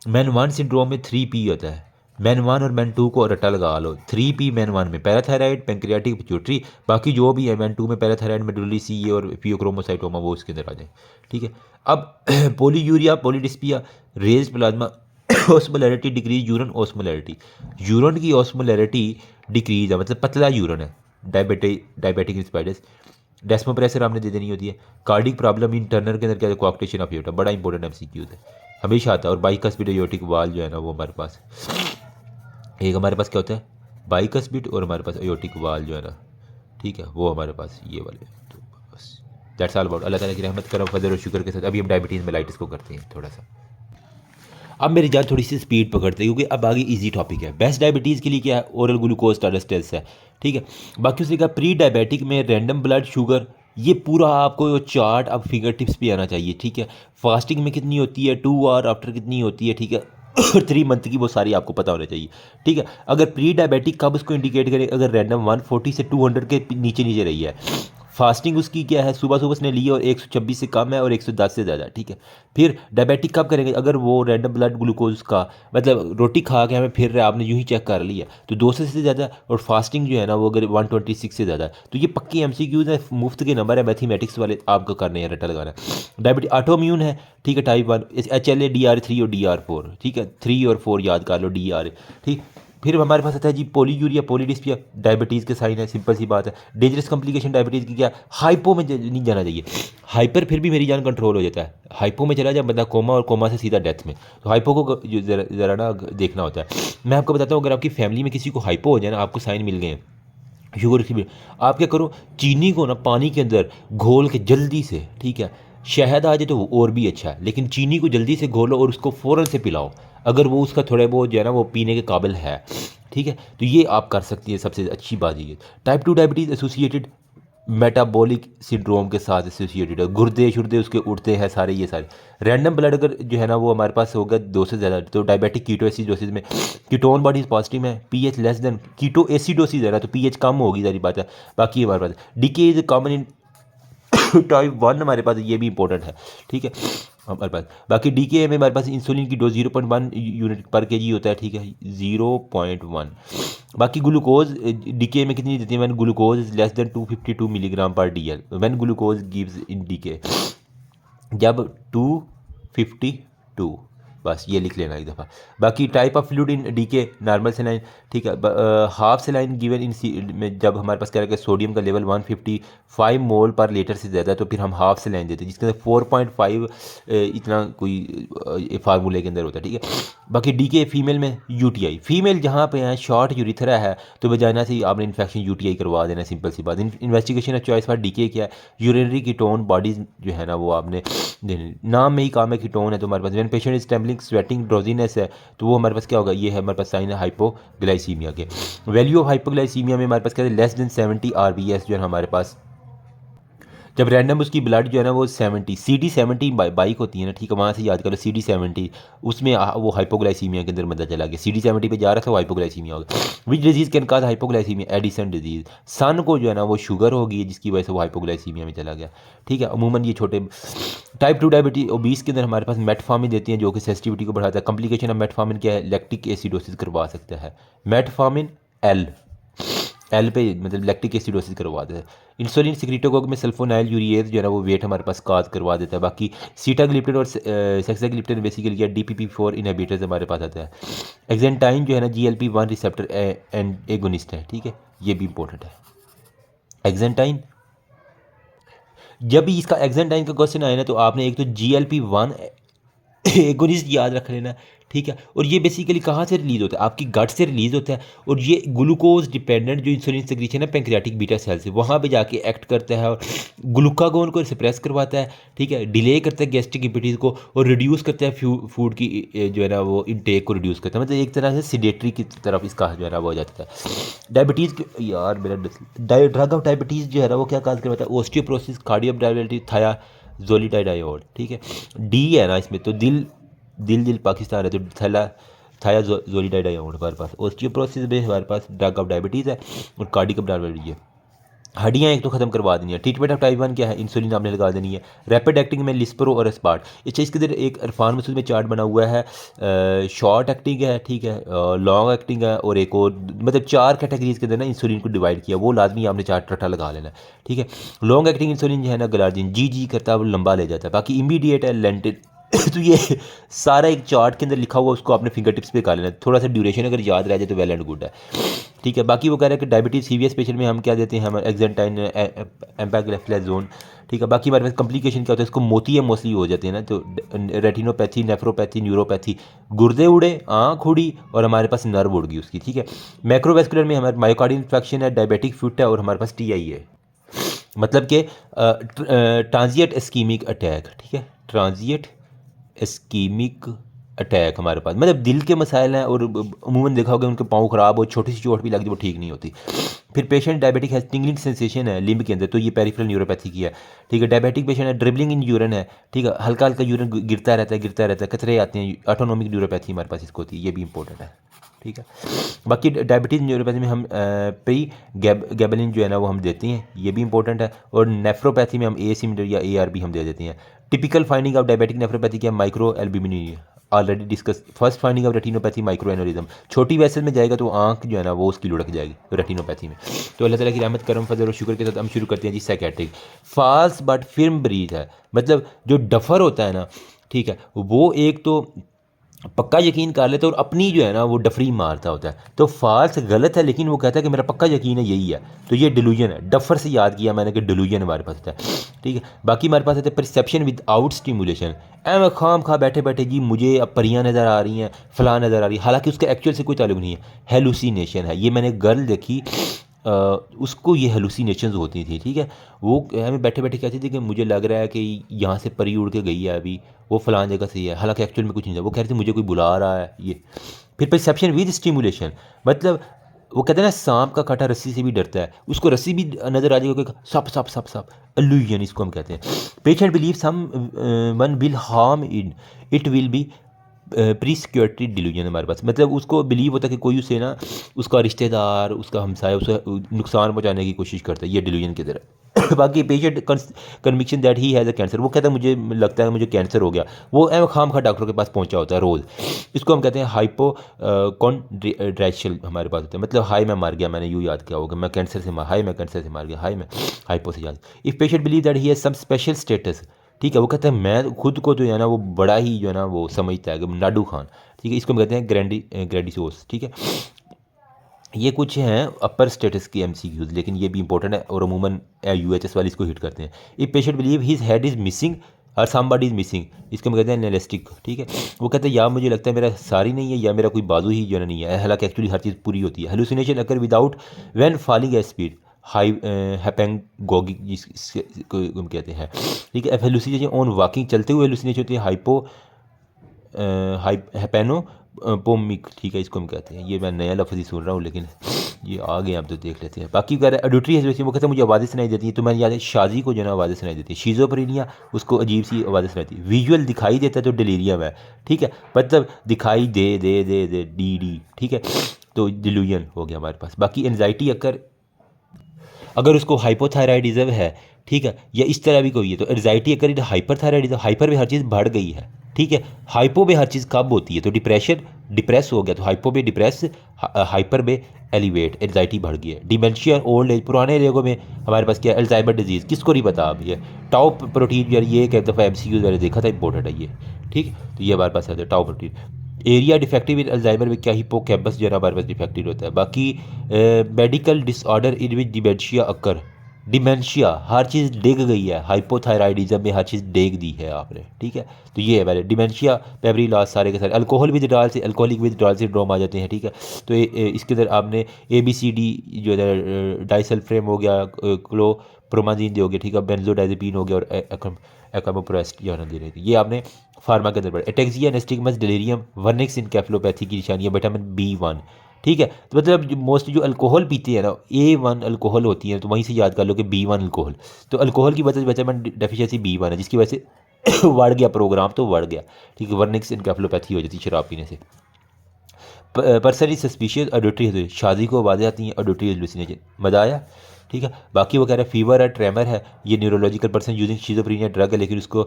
मैन 1 सिंड्रोम में 3P होता है। मैन 1 और मैन 2 को रट्टा लगा लो। 3P मैन 1 में पैराथायराइड, पेंक्रियाटिक, पिट्यूटरी, बाकी जो भी है मैन 2 में पैराथायराइड, मेडुलरी CA और फियोक्रोमोसाइटोमा वो उसके अंदर आ जाए, ठीक है। अब polyuria, polydipsia, raised plasma, osmolarity decrease, urine osmolarity, urine की ऑस्मोलैरिटी डिक्रीज है, मतलब पतला यूरन है। डायबिटिक इंस्पाइडस, डेस्मोप्रेसर आपने दे देनी होती है। कार्डिक प्रॉब्लम इन टर्नर के अंदर क्या है, कोआक्टेशन ऑफ एयोर्टा, बड़ा इंपॉर्टेंट MCQ है, हमेशा आता है। और बाइकस्पिड एयोर्टिक वाल जो है ना वो हमारे पास, एक हमारे पास क्या होता है बाइकस्पिड, और हमारे पास एयोर्टिक वाल जो है ना, ठीक है, वो हमारे पास ये वाले। तो बस दैट्स ऑल अबाउट। अल्लाह ताला की रहमत करम फजल और शुक्र के साथ अभी हम डायबिटीज़ मेलाइटिस को करते हैं थोड़ा सा। अब मेरी जान थोड़ी सी स्पीड पकड़ते हैं क्योंकि अब आगे इजी टॉपिक है। बेस्ट डायबिटीज़ के लिए क्या है, ओरल ग्लूकोज टॉलरेंस टेस्ट है, ठीक है। बाकी उसने कहा प्री डायबिटिक में रैंडम ब्लड शुगर, ये पूरा आपको चार्ट अब फिंगर टिप्स पे आना चाहिए, ठीक है। फास्टिंग में कितनी होती है, 2 आवर आफ्टर कितनी होती है, ठीक है, और 3 मंथ की वो सारी आपको पता होना चाहिए, ठीक है। अगर प्री डायबिटिक कब उसको इंडिकेट करें, अगर रैंडम 140 से 200 के नीचे नीचे रही है। फास्टिंग उसकी क्या है, सुबह सुबह उसने ली और 126 से कम है और 110 से ज़्यादा, ठीक है। फिर डायबिटिक कब करेंगे, अगर वो रैंडम ब्लड ग्लूकोज का मतलब रोटी खा के हमें फिर रहा है, आपने यूँ ही चेक कर लिया तो 200 से ज़्यादा, और फास्टिंग जो है ना वो अगर 126 से ज़्यादा, तो ये पक्की MCQs है, मुफ्त के नंबर है, मैथमेटिक्स वाले आपको करने हैं, रट्टा लगाना है। डायबिटिक ऑटोम्यून है, ठीक है, टाइप 1 HLA DR3 और DR4, ठीक है, 3 और 4 याद कर लो, DR, ठीक। फिर हमारे पास आता है जी पोलीयूरिया, पोलीडिस्पिया, डायबिटीज़ के साइन है, सिंपल सी बात है। डेंजरस कॉम्प्लिकेशन डायबिटीज़ की क्या, हाइपो में नहीं जाना चाहिए। हाइपर फिर भी मेरी जान कंट्रोल हो जाता है, हाइपो में चला जाए बंदा कोमा, और कोमा से सीधा डेथ में, तो हाइपो को ज़रा ना देखना होता है। मैं आपको बताता हूँ, अगर आपकी फैमिली में किसी को हाइपो हो जाए ना, आपको साइन मिल गए हैं, शुगर की भी आप क्या करो, चीनी को ना पानी के अंदर घोल के जल्दी से, ठीक है, शहद आ जाए तो वो और भी अच्छा है, लेकिन चीनी को जल्दी से घोलो और उसको फ़ौरन से पिलाओ, अगर वो उसका थोड़ा बहुत जो है ना वो पीने के काबिल है, ठीक है, तो ये आप कर सकती है। सबसे अच्छी बात ये type 2 diabetes associated metabolic syndrome के साथ एसोसिएटेड है, गुर्दे शुर्दे उसके उड़ते हैं सारे, ये सारे रैंडम ब्लड अगर जो है ना वो हमारे पास होगा 2 से ज़्यादा, तो डायबिटिक कीटोएसिडोसिस में कीटोन बॉडीज पॉजिटिव है, pH less than ketoacidosis है ना, तो पीएच कम होगी, सारी बात है। बाकी हमारे पास DK is common in type 1 हमारे पास, ये भी इंपॉर्टेंट है, ठीक है हमारे पास। बाकी डीके में हमारे पास इंसुलिन की डोज 0.1 यूनिट पर केजी होता है, ठीक है 0.1। बाकी ग्लूकोज डीके में कितनी देती है, when glucose is less than 252 milligram per dL, when glucose gives in DK, जब 252, बस ये लिख लेना एक दफ़ा। बाकी type of fluid in DK normal saline, ठीक है, हाफ सेलाइन गिवन इन में जब हमारे पास क्या है कि सोडियम का लेवल 155 मोल पर लीटर से ज़्यादा है तो फिर हम हाफ सेलाइन देते हैं, जिसके अंदर 4.5 इतना कोई फार्मूले के अंदर होता है, ठीक है। बाकी डीके फीमेल में यूटीआई, फीमेल जहाँ पे है शॉर्ट यूरिथरा है तो वजाइना से आपने इन्फेक्शन यूटीआई करवा देना, सिंपल सी बात। Investigation of choice for DK क्या है, यूरिनरी कीटोन बॉडीज जो है ना वो आपने देने, नाम में ही काम है कीटोन है, तो हमारे पास when patient is trembling sweating drowsiness है तो वो हमारे पास क्या होगा, ये है हमारे पास साइन है हाइपोग्लाइसीमिया के। वैल्यू ऑफ हाइपोग्लाइसीमिया में हमारे पास क्या है, लेस देन 70 आरबीएस जो है हमारे पास, जब रैंडम उसकी ब्लड जो है ना वो 70 CD70 बाइक होती है ना, ठीक है, वहाँ से याद करो CD70, उसमें वो हाइपोग्लाइसीमिया के अंदर मदद चला गया, CD70 पे जा रहा था वो हाइपोग्लाइसीमिया हो गया। Which disease can cause hypoglycaemia, Addison disease, सन को जो है ना वो शुगर होगी जिसकी वजह से वो हाइपोग्लाइसीमिया में चला गया, ठीक है। अमूमन ये छोटे टाइप 2 डायबिटीज ओबीस के अंदर हमारे पास मेटफॉर्मिन देती हैं जो कि सेंसिटिविटी को बढ़ाता है। कॉम्प्लिकेशन ऑफ मेटफॉर्मिन क्या है, लैक्टिक एसिडोसिस करवा सकता है, मेटफॉर्मिन एल एल पे मतलब लैक्टिक एसिडोसिस करवा देता है। इंसुलिन सिक्रीटोकोक में सल्फोनाइल यूरिएज जो है ना वो वेट हमारे पास काज करवा देता है। बाकी सीटाग्लिप्टिन और सेक्साग्लिप्टिन बेसिकली क्या DPP4 इनहिबिटर्स हमारे पास आता है। एक्जेंटाइन जो है ना GLP-1 रिसेप्टर एंड एगोनिस्ट है, ठीक है, ये भी इंपॉर्टेंट है। एक्जेंटाइन, जब भी इसका एक्जेंटाइन का क्वेश्चन आए ना तो आपने एक तो GLP-1 एगोनिस्ट याद रख लेना, ठीक है। और ये बेसिकली कहाँ से रिलीज़ होता है, आपकी गट से रिलीज़ होता है, और ये ग्लूकोज डिपेंडेंट जो इंसुलिन सेक्रीशन है पैंक्रियाटिक बीटा सेल से, वहाँ पे जाके एक्ट करता है और ग्लूकागोन को सप्रेस करवाता है, ठीक है, डिले करता है गैस्ट्रिक इम्पिटीज को, और रिड्यूस करता है फूड की जो है ना वो इनटेक को रिड्यूस करता है, मतलब एक तरह से सीडेटरी की तरफ इसका जो है ना वो हो जाता है। डायबिटीज़ यार मेरा ड्रग ऑफ डायबिटीज़ जो है ना वो क्या काज करवाता है, ओस्टियोप्रोसिस, कार्डियोडायबिटीज, थाया जोलिडाइडायोड, ठीक है। डी है ना इसमें तो दिल दिल पाकिस्तान है तो थाया जोलिडाइडायोड हमारे पास। ओस्टियोप्रोसिस में हमारे पास ड्रग ऑफ डायबिटीज़ है और कार्डिक ऑफ डायबिटीज है। हड्डियाँ एक तो ख़त्म करवा देनी है। ट्रीटमेंट ऑफ टाइप 1 क्या है, इंसुलिन आपने लगा देनी है। रैपिड एक्टिंग में लिस्परो और एस्पार्ट। अच्छा, इसके अंदर एक इरफान मसूद में चार्ट बना हुआ है, शॉर्ट एक्टिंग है, ठीक है, लॉन्ग एक्टिंग है, और एक और मतलब 4 कैटेगरीज के अंदर ना इंसुलिन को डिवाइड किया, वो लाजमी आपने चार्ट रट्टा लगा लेना, ठीक है। लॉन्ग एक्टिंग इंसुलिन जो है ना ग्लार्जिन जी करता है, वो लंबा ले जाता है। बाकी इमीडिएट है लेंटिन तो ये सारा एक चार्ट के अंदर लिखा हुआ, उसको आपने फिंगर टिप्स पे कर लेना, थोड़ा सा ड्यूरेशन अगर याद रह जाए तो वेल एंड गुड है, ठीक है। बाकी वो कह रहे हैं कि डायबिटीज़ सीवियस पेशेंट में हम क्या देते हैं, हम एक्जेंटाइन एम्पैग्लिफ्लाजोन, ठीक है। बाकी हमारे पास कॉम्प्लिकेशन क्या होता है, इसको मोतिया मोस्टली हो जाते हैं ना, तो रेटिनोपैथी, नेफ्रोपैथी, न्यूरोपैथी, गुर्दे उड़े, आँख उड़ी, और हमारे पास नर्व उड़ गई उसकी, ठीक है। मैक्रोवेस्कुलर में हमारे मायोकार्डियल इन्फेक्शन है, डायबिटिक फुट है, और हमारे पास TI है, मतलब कि ट्रांजिएंट इस्कीमिक अटैक, ठीक है, ट्रांजिएंट इस्कीमिक अटैक हमारे पास, मतलब दिल के मसाइल हैं, और अमूमन देखा होगा उनके पाँव ख़राब हो, छोटी सी चोट भी लग जाए वो ठीक नहीं होती। फिर पेशेंट डायबिटिक है, टिंगलिंग सेंसेशन है लिम्ब के अंदर, तो ये पेरिफेरल न्यूरोपैथी की है, ठीक है। डायबिटिक पेशेंट है, ड्रिबलिंग इन यूरिन है, ठीक है, हल्का हल्का यूरिन गिरता रहता है, कचरे आते हैं, ऑटोनोमिक न्यूरोपैथी हमारे पास इसको होती है, ये भी इंपॉर्टेंट है, ठीक है। बाकी डायबिटीज़ न्यूरोपैथी में हम प्री गैबलिन जो है ना वो हम देते हैं, ये भी इंपॉर्टेंट है। और नेफ्रोपैथी में हम ACE या ARB हम दे देते हैं। Typical finding of diabetic nephropathy क्या, micro albumin, already discuss. First finding of retinopathy micro aneurysm, छोटी वेसल में जाएगा तो आंख जो है ना वो उसकी लुढ़क जाएगी रेटिनोपैथी में। तो अल्लाह ताला की रहमत करम फजल और शुक्र के साथ हम शुरू करते हैं जी साइकेट्रिक। फाल्स बट फिर्म ब्रीथ है, मतलब जो डफर होता है ना, ठीक है, वो एक तो पक्का यकीन कर लेता है और अपनी जो है ना वो डफरी मारता होता है, तो फाल्स गलत है, लेकिन वो कहता है कि मेरा पक्का यकीन है यही है, तो ये डिलूजन है। डफर से याद किया मैंने कि डिलूजन हमारे पास होता है, ठीक है। बाकी हमारे पास होता है परसेप्शन विद आउट स्टिमुलेशन, मैं खाम खा बैठे बैठे जी मुझे अब परियाँ नज़र आ रही हैं, फलां नज़र आ रही है, हालांकि उसका एक्चुअल से कोई ताल्लुक नहीं है, हेलुसिनेशन है। ये मैंने गर्ल देखी उसको ये हेलुसिनेशंस होती थी, ठीक है। वो हमें बैठे बैठे कहती थी कि मुझे लग रहा है कि यहाँ से परी उड़ के गई है अभी, वो फलां जगह से ही है, हालांकि एक्चुअल में कुछ नहीं था। वो कह रहे थे मुझे कोई बुला रहा है ये। फिर परसेप्शन विद स्टिमुलेशन, मतलब वो कहते हैं ना सांप का काटा रस्सी से भी डरता है, उसको रस्सी भी नजर आ जाएगी कि सप सप सप सप, इल्यूजन इसको हम कहते हैं। Patient believe someone will harm in it will be persecutory delusion हमारे पास, मतलब उसको बिलीव होता है कि कोई उसे ना, उसका रिश्तेदार, उसका हमसाया उसे नुकसान पहुंचाने की कोशिश करता है, ये डिल्यूजन की तरह। बाकी patient conviction that he has a cancer, वो कहता है मुझे लगता है मुझे कैंसर हो गया, वो खाम खा डॉक्टर के पास पहुंचा होता है रोज़। इसको हम कहते हैं हाइपो कॉन्ड्राइशल हमारे पास होता है, मतलब हाई मैं मर गया, मैंने यूँ याद किया होगा मैं कैंसर से हाई मैं कैंसर से मार गया, हाई मैं हाइपो से याद। If patient believe that he has some special status, ठीक है, वो कहते हैं मैं खुद को जो है ना वो बड़ा ही जो है ना वो समझता है कि नाडू खान, ठीक है, इसको हम कहते हैं ग्रैंडिसोस, ठीक है। ये कुछ हैं अपर स्टेटस की MCQs, लेकिन ये भी इंपॉर्टेंट है और अमूमन UHS वाले इसको हिट करते हैं। If patient believe his head is missing और समबडी इज़ मिसिंग, इसको हम कहते हैं एनालिस्टिक, ठीक है। वो कहते हैं या मुझे लगता है मेरा सारी नहीं है या मेरा कोई बाजू ही जो है नहीं है, हालांकि एक्चुअली हर चीज़ पूरी होती है। Hallucination occur without when falling at speed, high hypnagogic जिसको हम कहते हैं, ठीक है। हेलुसिनेशन ऑन वॉकिंग, चलते हुए हेलुसिनेशन होती है हाइपो हैपेनो पोमिक, ठीक है, इसको हम कहते हैं। ये मैं नया लफ्ज़ ही सुन रहा हूँ, लेकिन ये आ गए आप तो देख लेते हैं। बाकी कह रहे हैं एडोट्री हेलुसिनेशन, वो कहते हैं मुझे आवाज़ें सुनाई देती हैं, तो मैंने याद है शादी को जो है ना आवाज़ें सुनाई देती है। शीज़ोफ्रेनिया, उसको अजीब सी आवाज़ें सुनाती है। विजुअल दिखाई देता है तो डिलीरियम है, ठीक है, मतलब दिखाई दे दे दे दे डी डी, ठीक है, तो डिल्यूजन हो गया हमारे पास। बाकी एनजाइटी अगर उसको हाइपोथायराइडिज्म है, ठीक है, या इस तरह भी कोई है, तो एंजाइटी अगर हाइपरथायराइडिज्म, हाइपर में हर चीज़ बढ़ गई है, ठीक है, हाइपो में हर चीज़ कब होती है, तो डिप्रेशन डिप्रेस हो गया, तो हाइपो में डिप्रेस, हाइपर में एलिवेट, एंजाइटी बढ़ गई है। डिमेंशिया ओल्ड एज, पुराने लोगों में हमारे पास क्या, अल्जाइमर डिजीज़, किसको नहीं पता अब ये टाउ प्रोटीन, यार ये एक दफ़ा MCQ मैंने देखा था, इंपॉर्टेंट है ये, ठीक, तो ये हमारे पास है टाउ प्रोटीन। एरिया डिफेक्टिव इन अल्जाइमर में क्या, हिपोकैम्पस जो है ना हमारे पास डिफेक्टिव होता है। बाकी medical disorder in which dementia occur, dementia हर चीज़ डिग गई है, हाइपोथायराइडिज्म में हर चीज़ डेग दी है आपने, ठीक है, तो ये है मैंने डिमेंशिया, मेमोरी लॉस, सारे के सारे। अल्कोहल विदड्रॉल से, अल्कोहलिक विदड्रॉल सिंड्रोम आ जाते हैं, ठीक है, तो इसके अंदर आपने ABCD जो है डाइसल्फ्रेम हो गया, क्लोप्रोमाजीन हो गया, ठीक है, बेंजोडाइजेपीन हो गया, और एकामोप्रेस्ट जो है ना दे रही थी, ये आपने फार्मा के अंदर पढ़ा। एटेक्सिया, नेस्टिगमस, डिलीरियम, वर्निक्स इनकेफलोपैथी की निशानियाँ, विटामिन B1, ठीक है, तो मतलब मोस्टली जो अल्कोहल पीते हैं ना, A1 अल्कोहल होती है, तो वहीं से याद कर लो कि B1 अल्कोहल, तो अल्कोहल की वजह से विटामिन डेफिशिएंसी B1 है, जिसकी वजह से बढ़ गया प्रोग्राम, तो बढ़ गया, ठीक है, वर्निक्स इनकेफलोपैथी हो जाती है शराब पीने से। पर्सन इज सस्पिशियस ऑडिटरी, शादी को आवाज़ें आती हैं, ऑडिटरी हेलुसिनेशन, मज़ा आया, ठीक है। बाकी वो कह रहे हैं फीवर है, ट्रेमर है, ये न्यूरोलॉजिकल पर्सन यूजिंग शीज़ोफ्रेनिया ड्रग है, लेकिन उसको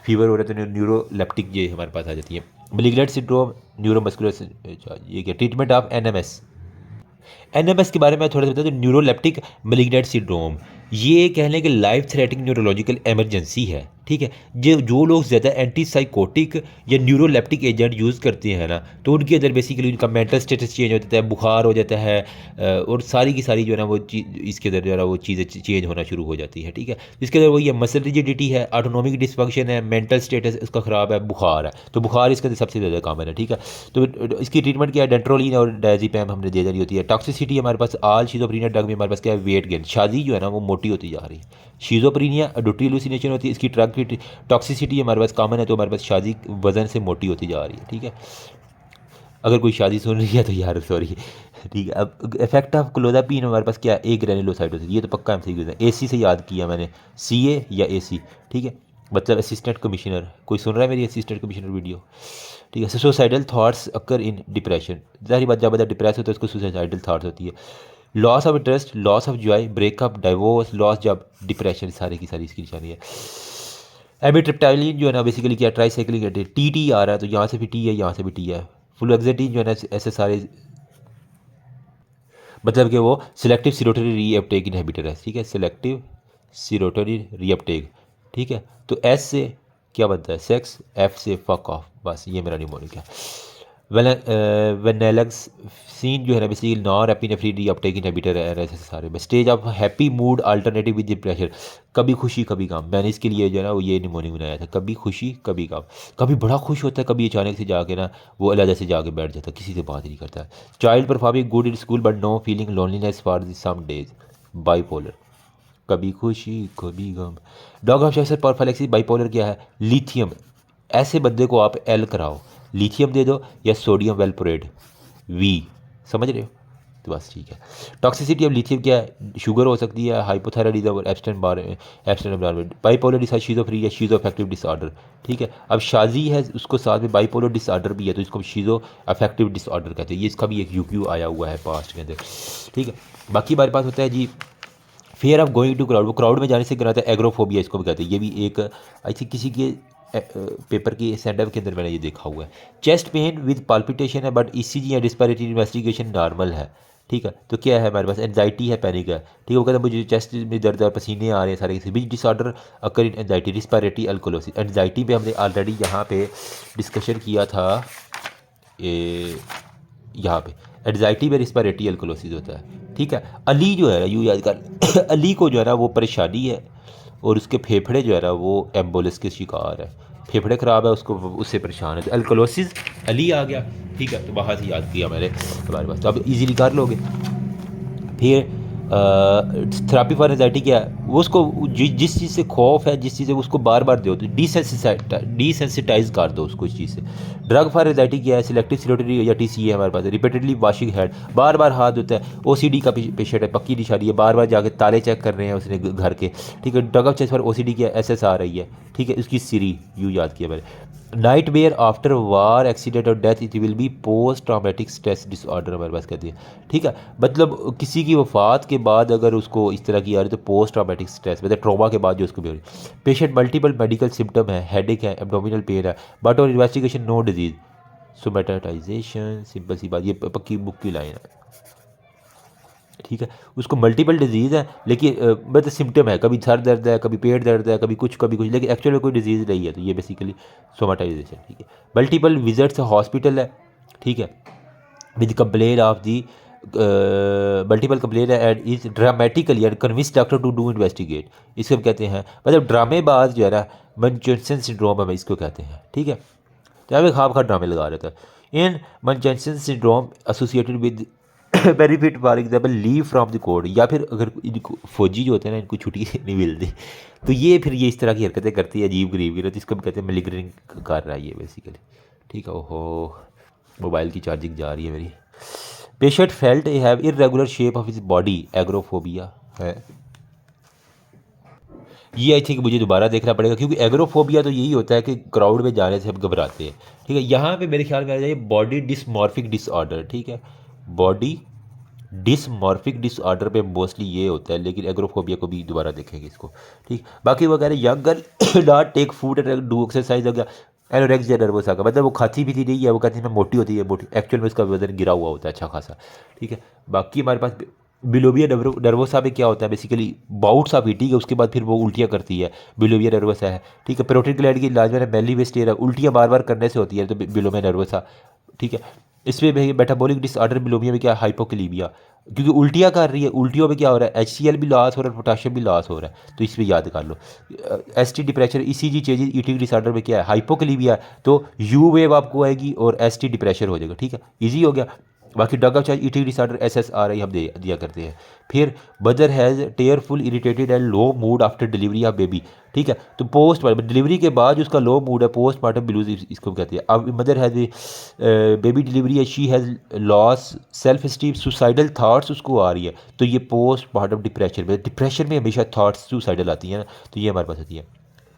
फीवर हो रहा है तो न्यूरोलेप्टिक ये हमारे पास आ जाती है। मेलिग्नेंट सिंड्रोम, न्यूरोमस्कुलर, ये क्या ट्रीटमेंट ऑफ NMS के बारे में थोड़ा सा बता दूं, न्यूरोलेप्टिक मेलिग्नेंट सिंड्रोम, ये कह लें कि लाइफ थ्रेटनिंग न्यूरोलॉजिकल एमरजेंसी है, ठीक है। जो लोग ज़्यादा एंटीसाइकोटिक या न्यूरोलेप्टिक एजेंट यूज़ करते हैं ना, तो उनके अंदर बेसिकली उनका मेंटल स्टेटस चेंज हो जाता है, बुखार हो जाता है, और सारी की सारी जो है ना वो इसके अंदर जो है ना वो चीज़ें चेंज होना शुरू हो जाती है, ठीक है। इसके अंदर वही है, मसल रिजिडिटी है, ऑटोनॉमिक डिसफंक्शन है, मेंटल स्टेटस इसका ख़राब है, बुखार है, तो बुखार इसके अंदर सबसे ज़्यादा कॉमन है, ठीक है। तो इसकी ट्रीटमेंट क्या है, डेंट्रोलिन और डायज़ेपैम हमने दे देनी होती है। टॉक्सिसिटी हमारे पास आल शीज़ोफ्रेनिया ड्रग में हमारे पास क्या है, वेट गेन, शादी जो है ना वो मोटी होती जा रही है। शीज़ोफ्रेनिया ऑडिटरी हेलुसिनेशन होती है, इसकी ड्रग की टॉक्सिसिटी हमारे पास कॉमन है, तो हमारे पास शादी वजन से मोटी होती जा रही है, ठीक है। अगर कोई शादी सुन रही है तो यार सॉरी, ठीक है। अब इफेक्ट ऑफ क्लोदापीन हमारे पास क्या है, एक ग्रेनुलोसाइटोसिस, ये तो पक्का MCQ है। AC से याद किया मैंने, CA या AC, ठीक है, मतलब असिस्टेंट कमिश्नर, कोई सुन रहा है मेरी असिस्टेंट कमिश्नर वीडियो, ठीक है। Suicidal thoughts occur in depression, जाहिर बात जब बंदा डिप्रेस होता है उसको सुसाइडल थाट्स होती है। Loss of interest, loss of Joy, breakup, divorce, loss जब डिप्रेशन, सारी की सारी इसकी निशानी है। एमिट्रिप्टाइलिन जो है ना बेसिकली क्या, ट्राईसाइक्लिक एसिड, TT आ रहा है तो यहाँ से भी T है, यहाँ से भी T है। फ्लुएक्सेटिन जो है ना ऐसे सारे, मतलब कि वो सिलेक्टिव सीरोटोनिन रीअपटेक इनहिबिटर है, ठीक है, सिलेक्टिव सीरोटोनिन रीअपटेक, ठीक है। तो S से क्या बनता है, सेक्स, F से फक ऑफ, बस ये मेरा निमोनिक है। वेनेलक्सीन जो है ना basically non epinephrine reuptake inhibitor है सारे में। Stage of happy mood alternative with depression, कभी खुशी कभी गम। मैंने इसके लिए जो है ना वो ये निमोनिक बनाया था, कभी खुशी कभी गम। कभी बड़ा खुश होता है, कभी अचानक से जाके ना वो अलग से जाके बैठ जाता है, किसी से बात ही नहीं करता। Child performing good in school but no feeling loneliness for some days, bipolar, कभी खुशी कभी गम। डॉग ऑफ शेक्सपियर परफेलेक्सी बाईपोलर क्या है? लिथियम। ऐसे बंदे को आप एल कराओ, लिथियम दे दो या सोडियम वेलपोरेट वी, समझ रहे हो? तो बस ठीक है। टॉक्सिसिटी ऑफ लिथियम क्या है? शुगर हो सकती है, हाइपोथायराइडिज्म और एब्स्टेंट bipolar disorder, शीजोफ्रेनिया Shijo affective disorder. ठीक है, अब शाजी है उसको साथ में बाईपोलर डिसऑर्डर भी है, तो इसको शीजो अफेक्टिव डिसऑर्डर कहते हैं। ये इसका भी एक यूक्यू आया हुआ है पास्ट के अंदर। ठीक है, बाकी हमारे पास होता है जी fear of going to crowd, वो क्राउड में जाने से कराता है। एग्रोफोबिया इसको भी कहते हैं। ये भी एक आई थिंक किसी के पेपर की सेंडअप के अंदर मैंने ये देखा हुआ है। चेस्ट पेन विद पाल्पिटेशन है बट ईसीजी या रिस्पिरेटरी इन्वेस्टिगेशन नॉर्मल है। ठीक है, तो क्या है हमारे पास? एनजाइटी है, पैनिक है। ठीक है, वो कहता है मुझे चेस्ट में दर्द है, पसीने आ रहे हैं सारे। विच डिसऑर्डर अकर इन एनजाइटी? रिस्पिरेटरी अल्कोलोसिस। एनजाइटी पे हमने ऑलरेडी यहाँ पे डिस्कशन किया था, यहाँ पे एड्जाइटी में रिस्पिरेटरी अल्कोलोसिस होता है। ठीक है, अली जो है ना, यूँ याद कर अली को जो है ना वो परेशानी है और उसके फेफड़े जो है ना वो एम्बोलिस के शिकार है, फेफड़े ख़राब है उसको, उससे परेशान है, तो अल्कोलोसिस अली आ गया। ठीक है, तो बाहर से याद किया मैंने हमारे पास, तो अब इजीली कर लोगे। फिर थेरापी फॉर एंजाइटी क्या है? वो उसको जिस चीज़ से खौफ है, जिस चीज़ से उसको बार बार दो, तो डिसेंसिटाइज कर दो उसको इस चीज़ से। ड्रग फॉर एंजाइटी क्या है? सिलेक्टिव सिरोटरी या टीसी है हमारे पास। रिपीटेडली वॉशिंग हेड, बार बार हाथ धोता है। ओसीडी का पेशेंट है, पक्की निशानी है, बार बार जाके ताले चेक कर रहे हैं उसने घर के। ठीक है, drug of chest for OCD क्या है? एसएस आ रही है। ठीक है, उसकी सीरी यूँ याद किया मैंने। Night where after war accident और death it will B post traumatic stress disorder हमारे पास कहती है। ठीक है, मतलब किसी की वफात के बाद अगर उसको इस तरह की आ रही तो पोस्ट ट्रामेटिक स्ट्रेस, मतलब ट्रॉमा के बाद जो उसको भी हो रही। पेशेंट मल्टीपल मेडिकल सिम्टम है, हेडेक है, एब्डोमिनल पेन है, but on investigation no disease. Somatisation, simple सी बात, ये पक्की बुक की लाइन है। ठीक है, उसको मल्टीपल डिजीज़ है लेकिन मतलब सिम्टम है, कभी सर दर्द है, कभी पेट दर्द है, कभी कुछ लेकिन एक्चुअली में कोई डिजीज़ नहीं है, तो ये बेसिकली सोमाटाइजेशन। ठीक है, मल्टीपल विजिट्स हॉस्पिटल है। ठीक है, with complain of the multiple complain and is dramatically and convince doctor to do investigate, इसको कहते हैं मतलब ड्रामेबाज जो है ना, मनचेंसन सिंड्रोम है इसको कहते हैं। ठीक है, तो यहाँ पे खाम खा ड्रामे लगा रहता है। In Munchausen syndrome associated with benefit for example leave from the court, या फिर अगर इनको फौजी जो होते हैं ना इनको छुट्टी नहीं मिलती, तो ये फिर ये इस तरह की हरकतें करती है अजीब गरीब की, तो इसको भी कहते हैं मेलिग्निंग कर रहा है ये बेसिकली। ठीक है, ओहो मोबाइल की चार्जिंग जा रही है मेरी। Patient felt have irregular shape of his body, agoraphobia है। ये आई थिंक मुझे दोबारा देखना पड़ेगा, क्योंकि एग्रोफोबिया तो यही होता है कि क्राउड में जाने से हम घबराते हैं। ठीक है, यहाँ पे मेरे ख्याल में आ जाए बॉडी डिसमॉर्फिक डिसऑर्डर। ठीक है, बॉडी डिसमॉर्फिक डिसऑर्डर पे मोस्टली ये होता है, लेकिन एग्रोफोबिया को भी दोबारा देखेंगे इसको। ठीक, बाकी वो कह रहे हैं young girl not take food and do exercise हो गया। एनोरेक्सिया नर्वोसा का मतलब वो खाती भी थी नहीं है, वो कहती है मैं मोटी होती है, मोटी एक्चुअल में उसका वजन गिरा हुआ होता है अच्छा खासा। ठीक है, बाकी हमारे पास बिलोविया नर्वोसा में क्या होता है बेसिकली बाउट्स ऑफ ईटिंग है, उसके बाद फिर वो उल्टियाँ करती है, बिलोविया नर्वोसा है। ठीक है, पेरोटिड ग्लैंड की इलाज में मेली वेस्टियर है, उल्टियाँ बार बार करने से होती है, तो बिलोविया नर्वोसा। ठीक है, इसमें मेटाबॉलिक डिसऑर्डर बिलोविया में क्या है? हाइपोकलीमिया, क्योंकि उल्टियाँ कर रही है, उल्टियों में क्या हो रहा है? HCl भी लॉस हो रहा है, पोटाशियम भी लॉस हो रहा है, तो इसमें याद कर लो। ST depression, ECG changes eating disorder में क्या है? हाइपोकलीमिया, तो U वेव आपको आएगी और ST डिप्रेशन हो जाएगा। ठीक है, ईजी हो गया। बाकी drug of charge eating disorder SSRI हम दिया करते हैं। फिर mother has tearful irritated and low mood after delivery of baby. ठीक है, तो पोस्ट डिलीवरी के बाद उसका लो मूड है, पोस्टमार्टम ब्लूज इसको कहते हैं। अब मदर हैज़ बेबी डिलीवरी है, she has loss self esteem, suicidal thoughts उसको आ रही है, तो ये पोस्टमार्टम डिप्रेशन में, डिप्रेशन में हमेशा थाट्स सुसाइडल आती हैं ना, तो ये हमारे पास होती है।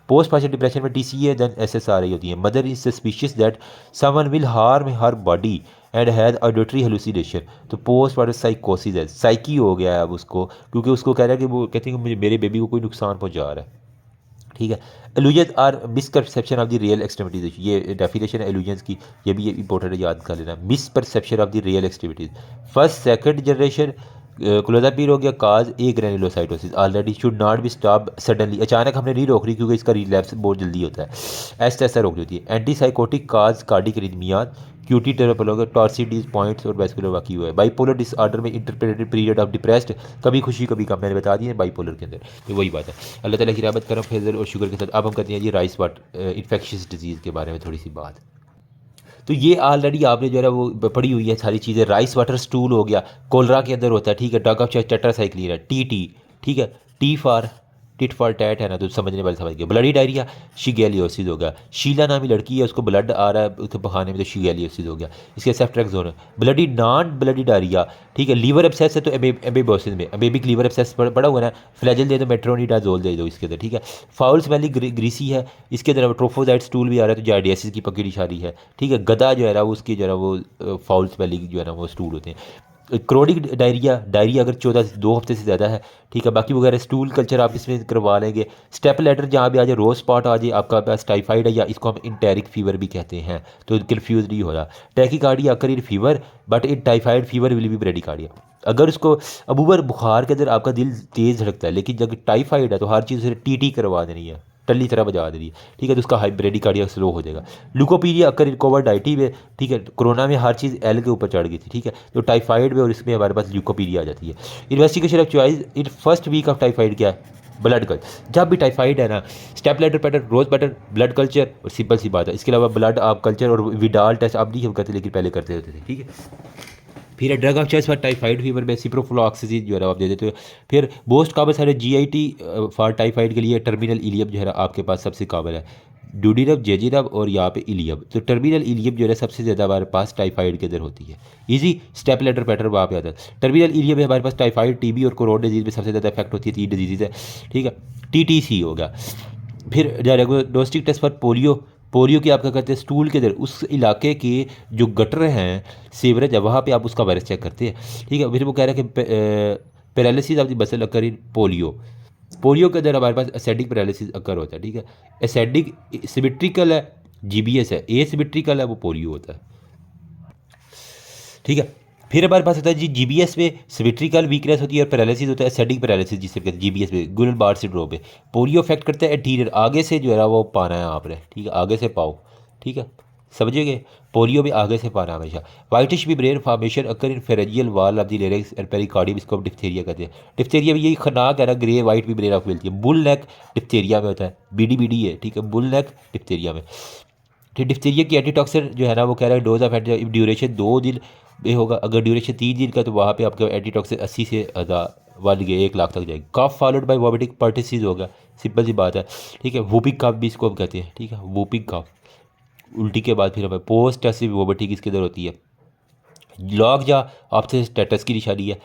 पोस्ट पार्शल डिप्रेशन में TCA देन SSRI होती है। Mother is suspicious that someone will harm her body and has auditory hallucination, तो पोस्ट पार्टम साइकोसिस है, साइकी हो गया है अब उसको, क्योंकि उसको कह रहा है कि वो कहती है कि मुझे मेरे बेबी को कोई नुकसान पहुंचा रहा है। ठीक है, illusion are misconception of the real extremities, ये डेफिनेशन है एलुजन्स की, ये भी इंपॉर्टेंट है याद कर लेना। Misperception of the real extremities, first second generation clozapine हो गया cause agranulocytosis already should not be stop suddenly, अचानक हमने नहीं रोक रही क्योंकि इसका रिलैप्स बहुत जल्दी होता है, ऐसा रोक होती है। एंटीसाइकोटिक काज कार्डिक रिदमियात क्यूटी टेरापोलोगा टॉर्सिडीज पॉइंट्स और वैस्कुलर वाकी हुआ है। बाइपोलर डिसऑर्डर में इंटरप्रेटेड पीरियड ऑफ डिप्रेस्ड, कभी खुशी कभी गम, मैंने बता दिया बाइपोलर के अंदर, तो वही बात है। अल्लाह ताला की रहमत करम फेजर और शुगर के साथ अब हम करते हैं G rice water infectious disease के बारे में थोड़ी सी बात। तो ये ऑलरेडी आपने जो है वो पढ़ी हुई है सारी चीज़ें। राइस वाटर स्टूल हो गया, कोलरा के अंदर होता है, ठीक है। ड्रग ऑफ टेट्रासाइक्लिन है, टी, ठीक है। T for tit for tat है ना, तो समझने वाले समझ गए। ब्लडी डायरिया शिगेलियोसिस हो गया। शीला नामी लड़की है, उसको ब्लड आ रहा है उसके बहाने में, तो शिगेलियोसिस हो गया। इसके सेफ्ट्रेक्सोन। ब्लडी नॉन ब्लडी डायरिया, ठीक है। लीवर एब्सेस है तो एमेबोसिस में अमेबिक लीवर एब्सेस पड़ा हुआ है ना, फ्लैजल दे दो, मेट्रोनिडाजोल दे दो इसके अंदर, ठीक है। फाउल स्मेली ग्रीसी है, इसके अंदर ट्रोफोजाइट स्टूल भी आ रहा है, तो जार्डियासिस की पकड़ी शारी है, ठीक है। गदा जो है ना उसकी जो है ना वो फाउल स्मेली जो है ना वो स्टूल होते हैं। क्रोनिक डायरिया अगर 2 हफ्ते से ज़्यादा है, ठीक है। बाकी वगैरह स्टूल कल्चर आप इसमें करवा लेंगे। स्टेप लेटर जहाँ भी आ जाए, रोज स्पॉट आ जाए, आपका पास टाइफाइड है या इसको हम इंटेरिक फीवर भी कहते हैं, तो कन्फ्यूज नहीं हो रहा। Tachycardia occur in fever but in typhoid fever will be bradycardia. अगर उसको अबूबर बुखार के अंदर आपका दिल तेज़ धड़कता है, लेकिन जब टाइफाइड है तो हर चीज़ से टी करवा देनी है, टल्ली तरह बजा दे रही है, ठीक है, तो उसका ब्रेडिकार्डिया स्लो हो जाएगा। ल्यूकोपीडिया अकर इन कोविड-19 में, ठीक है। कोरोना में हर चीज़ एल के ऊपर चढ़ गई थी, ठीक है, तो टाइफाइड में और इसमें हमारे पास ल्यूकोपीडिया आ जाती है। Investigation of choice in first week of typhoid क्या है? Blood culture. जब भी टाइफाइड है ना, step ladder pattern, rose pattern, blood culture, और सिंपल सी बात है। इसके अलावा ब्लड आप कल्चर और विडाल टेस्ट अब नहीं हम करते, लेकिन पहले करते होते थे, ठीक है। फिर drug of choice for typhoid fever में सिप्रोफ्लॉक्सिसिन जो है ना आप दे देते हो। फिर मोस्ट कामन सारे GIT फॉर टाइफाइड के लिए टर्मिनल इलियम जो है ना आपके पास सबसे कामन है। ड्यूडिनम, जेजिनम और यहाँ पे इलियम, तो टर्मिनल इलियम जो है ना सबसे ज़्यादा हमारे पास टाइफाइड के अंदर होती है। इजी स्टेप लेटर पैटर्न वहाँ पे आता है। टर्मिनल इलियम में हमारे पास टाइफाइड, TB और कोरोना डिजीज़ में सबसे ज़्यादा इफेक्ट होती है, 3 डिजीज़ है, ठीक है। TTC हो गया। फिर डायग्नोस्टिक टेस्ट फॉर पोलियो की आपका करते हैं स्टूल के अंदर, उस इलाके के जो गटर हैं, सीवरेज है, वहाँ पे आप उसका वायरस चेक करते हैं, ठीक है। फिर वो कह रहे हैं कि paralysis of the muscle occur in polio के अंदर हमारे पास एसिडिक पैरालिसिस अकर होता है, ठीक है। एसिडिक सिमेट्रिकल है, GBS है, एसिमेट्रिकल है वो पोलियो होता है, ठीक है। फिर हमारे पास होता है जी GBS में सिमेट्रिकल वीकनेस होती है और पैरालिसिस होता है, एसिडिक पैरालिसिस जिसे कहते हैं GBS में। गुलेनबार्ड सिंड्रोम में पोलियो अफेक्ट करता है एंटीरियर, आगे से जो है ना वो पाना है आपने, ठीक है, आगे से पाओ, ठीक है, समझिएगा। पोलियो भी आगे से पाना हमेशा। वाइटिश भी brain formation occur in pharyngeal wall of the larynx and pericardium, इसको हम डिप्थेरिया कहते हैं। डिप्थेरिया भी यही खतरनाक है ना, ग्रे वाइट भी ब्रेन आपको मिलती है। बुल नेक डिप्थेरिया में होता है, BD है, ठीक है, बुल नेक डिप्थेरिया में। ठीक, डिप्थीरिया की एंटीटॉक्सिन जो है ना वो कह रहा है डोज ऑफ एंटी ड्यूरेशन 2 दिन में होगा, अगर ड्यूरेशन 3 दिन का तो वहाँ पे आपका एंटीटॉक्सिन 80 से 1 लाख तक जाएगी। कफ फॉलोड बाय वोमिटिंग पर्टिसिस होगा, सिंपल सी बात है, ठीक है। वूपिंग कफ भी इसको हम कहते हैं, ठीक है, वूपिंग कफ, उल्टी के बाद फिर हमें पोस्ट टेस्टिव वोमिटिंग इसके अंदर होती है। लॉग या आपसे टेटस की निशानी है।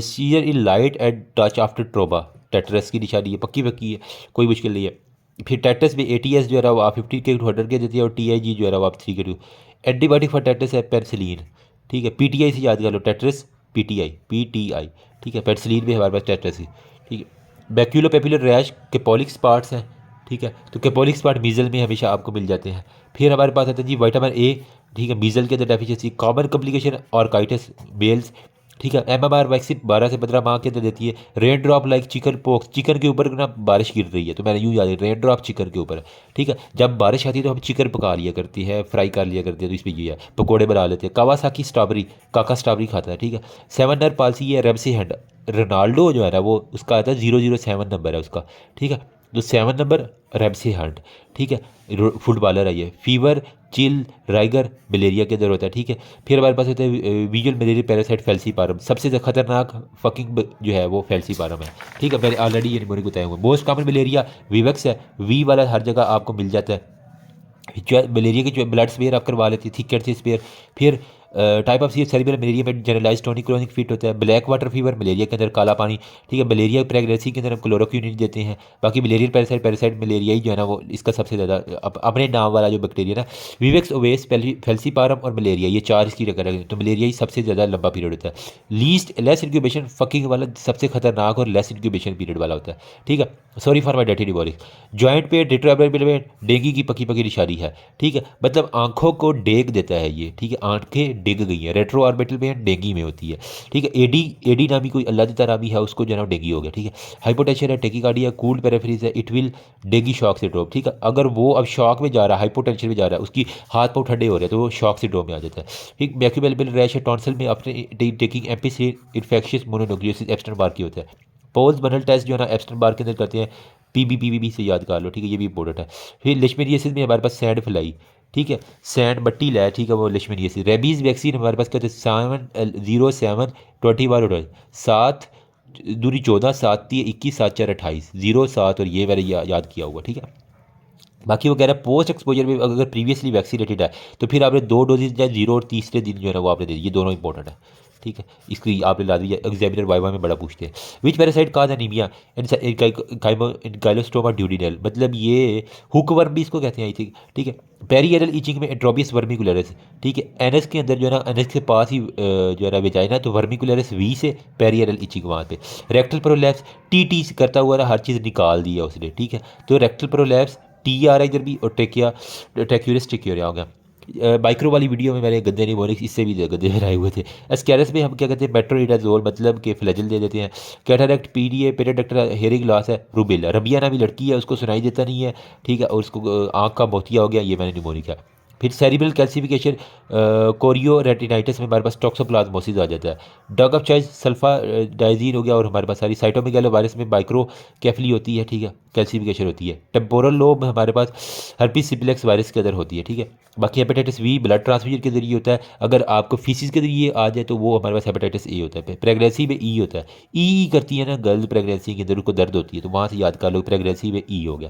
Seizure in light and touch after trauma, tetanus की निशानी है, पक्की है, कोई मुश्किल नहीं है। फिर टेटस में ATS जो है ना वो आप 50 के 100 के देती है, और TIG जो है ना वो आप 3 के 2। एंटीबायोटिक फॉर टेटस है पेनिसिलिन, ठीक है। PTI से याद कर लो, टेटस PTI, ठीक है। पेनिसिलिन भी हमारे पास टेटस है, ठीक है। बैक्यूलो पेपिलर रैश के पॉलिक स्पॉट्स हैं, ठीक है, तो कैपोलिक स्पॉट मीजल में हमेशा आपको मिल जाते हैं। फिर हमारे पास आता है जी विटामिन A, ठीक है, मीजल के अंदर डेफिशिएंसी। कॉमन कॉम्प्लिकेशन ऑर्काइटिस बेल्स, ठीक है। MMR वैक्सीन 12 से 15 माह के अंदर देती है। Rain drop like chicken pox, chicken के ऊपर ना बारिश गिर रही है तो मैंने यूँ याद है रेन ड्रॉप चिकन के ऊपर, ठीक है। जब बारिश आती है तो हम चिकन पका लिया करती है, फ्राई कर लिया करती है, तो इसमें ये है, पकोड़े बना लेते हैं। कावासाकी स्ट्रॉबेरी, काका स्ट्रॉबेरी खाता है, ठीक है। 7 नर पॉलिसी है रेमसी हैंड, रोनाल्डो जो है ना वो उसका आता है 007 नंबर है उसका, ठीक है, तो 7 नंबर रेमसी हंट, ठीक है, फुटबॉलर है ये। फीवर, चिल, राइगर मलेरिया के अंदर होता है, ठीक है। फिर हमारे पास होता है विजुअल मलेरिया पैरासाइट फेल्सीपारम, सबसे खतरनाक फकिंग जो है वो फेल्सीपारम है, ठीक है, मैंने ऑलरेडी ये निमोनिक बताया हुआ। मोस्ट कॉमन मलेरिया वीवक्स है, वी वाला हर जगह आपको मिल जाता है। मलेरिया के जो ब्लड स्पेयर आप करवा लेती है, थिक कैट से स्पेयर। फिर टाइप ऑफ सेरिब्रल मलेरिया में जनरलाइज टोनिक क्रोनिक फिट होता है। ब्लैक वाटर फीवर मलेरिया के अंदर काला पानी, ठीक है। मलेरिया प्रेगनेंसी के अंदर हम क्लोरोक्विन देते हैं। बाकी मलेरियन पैरासाइट मलेरिया ही जो है ना वो इसका सबसे ज़्यादा अपने नाम वाला जो बैक्टीरिया ना, विवेक्स ओवेस फेल्सीपारम और मलेरिया, ये 4 इसकी रखा, तो मलेरिया ही सबसे ज़्यादा लंबा पीरियड होता है। लीस्ट लेस इंक्यूबेशन फकिंग वाला सबसे खतरनाक और लेस इंक्यूबेशन पीरियड वाला होता है, ठीक है। Sorry for my dirty diabolic. Joint पे डेंगी की पकी निशानी है, ठीक है, मतलब आंखों को डेग देता है ये, ठीक है, आंखें डिग गई हैं, रेट्रो ऑर्बिटल में डेंगी में होती है, ठीक है। एडी नामी कोई अल्लाह ताला भी है, उसको जो है ना डेंगी हो गया, ठीक है। हाइपोटेंशन है, टेकिकार्डिया, कूल्ड पेरिफेरीज है, it will dinghy shock syndrome, ठीक है। अगर वो अब शॉक में जा रहा है, हाइपोटेंशन में जा रहा है, उसकी हाथ पाँव ठंडे हो रहे हैं, तो वो शॉक सिंड्रोम में आ जाता है, ठीक। मैक्यूबेलबल रैश है टॉन्सिल में अपने taking ampicillin infectious mononucleosis Epstein Barr की होता है। पोल्स बनल टेस्ट जो है ना एब्स्टेन बार के अंदर करते हैं, पीबी से याद कर लो, ठीक है, ये भी इंपॉर्टेंट है। फिर लेशमेनियासिस में हमारे पास सैंड फ्लाई, ठीक है, सैंड मट्टी लाए, ठीक है, वो लेशमेनियासिस। रेबीज़ वैक्सीन हमारे पास कहते हैं 7 07 21 7 दूरी 14 7 3 21 7 4 28 07, और ये मैंने याद किया होगा, ठीक है। बाकी वो कह रहा है पोस्ट एक्सपोजर में अगर प्रीवियसली वैक्सीनेटेड है तो फिर आपने 2 डोजेज या 0 और तीसरे दिन जो है ना वो आपने दे दी, ये दोनों इंपॉर्टेंट है, ठीक है। इसकी आपने ला दी, एग्जामिनर वाइवा में बड़ा पूछते हैं। विच पैरासाइट काज एनीमिया गाइलोस्टोमा ड्यूडिनल, मतलब ये हुक वर्म भी इसको कहते हैं, आई थिंक, ठीक है। पेरियरल ईचिंग में एट्रोपियस वर्मिकुलरस, ठीक है। एनएस के अंदर जो है ना, एनएस के पास ही जो है ना वेजाइना, तो वर्मिकुलरस वी से पेरियरल ईचिंग वहाँ पे। रेक्टल प्रोलैप्स टी करता हुआ ना हर चीज़ निकाल दी है उसने, ठीक है। तो रेक्टल प्रोलैप्स टी आ रहा है इधर भी, और टेक्यूरस टेक्यूरिया हो गया। माइक्रो वाली वीडियो में मैंने गंदे नहीं बोले, इससे भी गंदे हराए हुए थे। एस्कैरस में हम क्या कहते हैं, मेट्रोइडाजोल, मतलब कि फ्लैजल दे देते हैं। कैटरेक्ट पीडीए पेरिडक्टल हेयरिंग लॉस है, रूबेला। रबिया नामी लड़की है, उसको सुनाई देता नहीं है, ठीक है, और उसको आँख का मोतिया हो गया, ये मैंने निमोनिक है। फिर सेरिब्रल कैल्सिफिकेशन कोरियो रेटिनाइटिस में हमारे पास टॉक्सोप्लाज्मोसिस आ जाता है। Drug of choice sulfadiazine हो गया, और हमारे पास सारी साइटोमेगालो वायरस में माइक्रो कैफली होती है, ठीक है, कैल्सिफिकेशन होती है। टेम्पोरल लोब में हमारे पास हर्पीस सिम्प्लेक्स वायरस के अंदर होती है, ठीक है। बाकी हेपेटाइटिस वी ब्लड ट्रांसफ्यूजन के जरिए होता है, अगर आपको फीसिस के जरिए आ जाए तो वो हमारे पास हेपेटाइटिस ए होता है। प्रेगनेंसी में ई होता है, ई करती है ना गर्ल्स प्रेगनेंसी के अंदर, उनको दर्द होती है, तो वहाँ से याद कर लो प्रेगनेंसी में ई हो गया।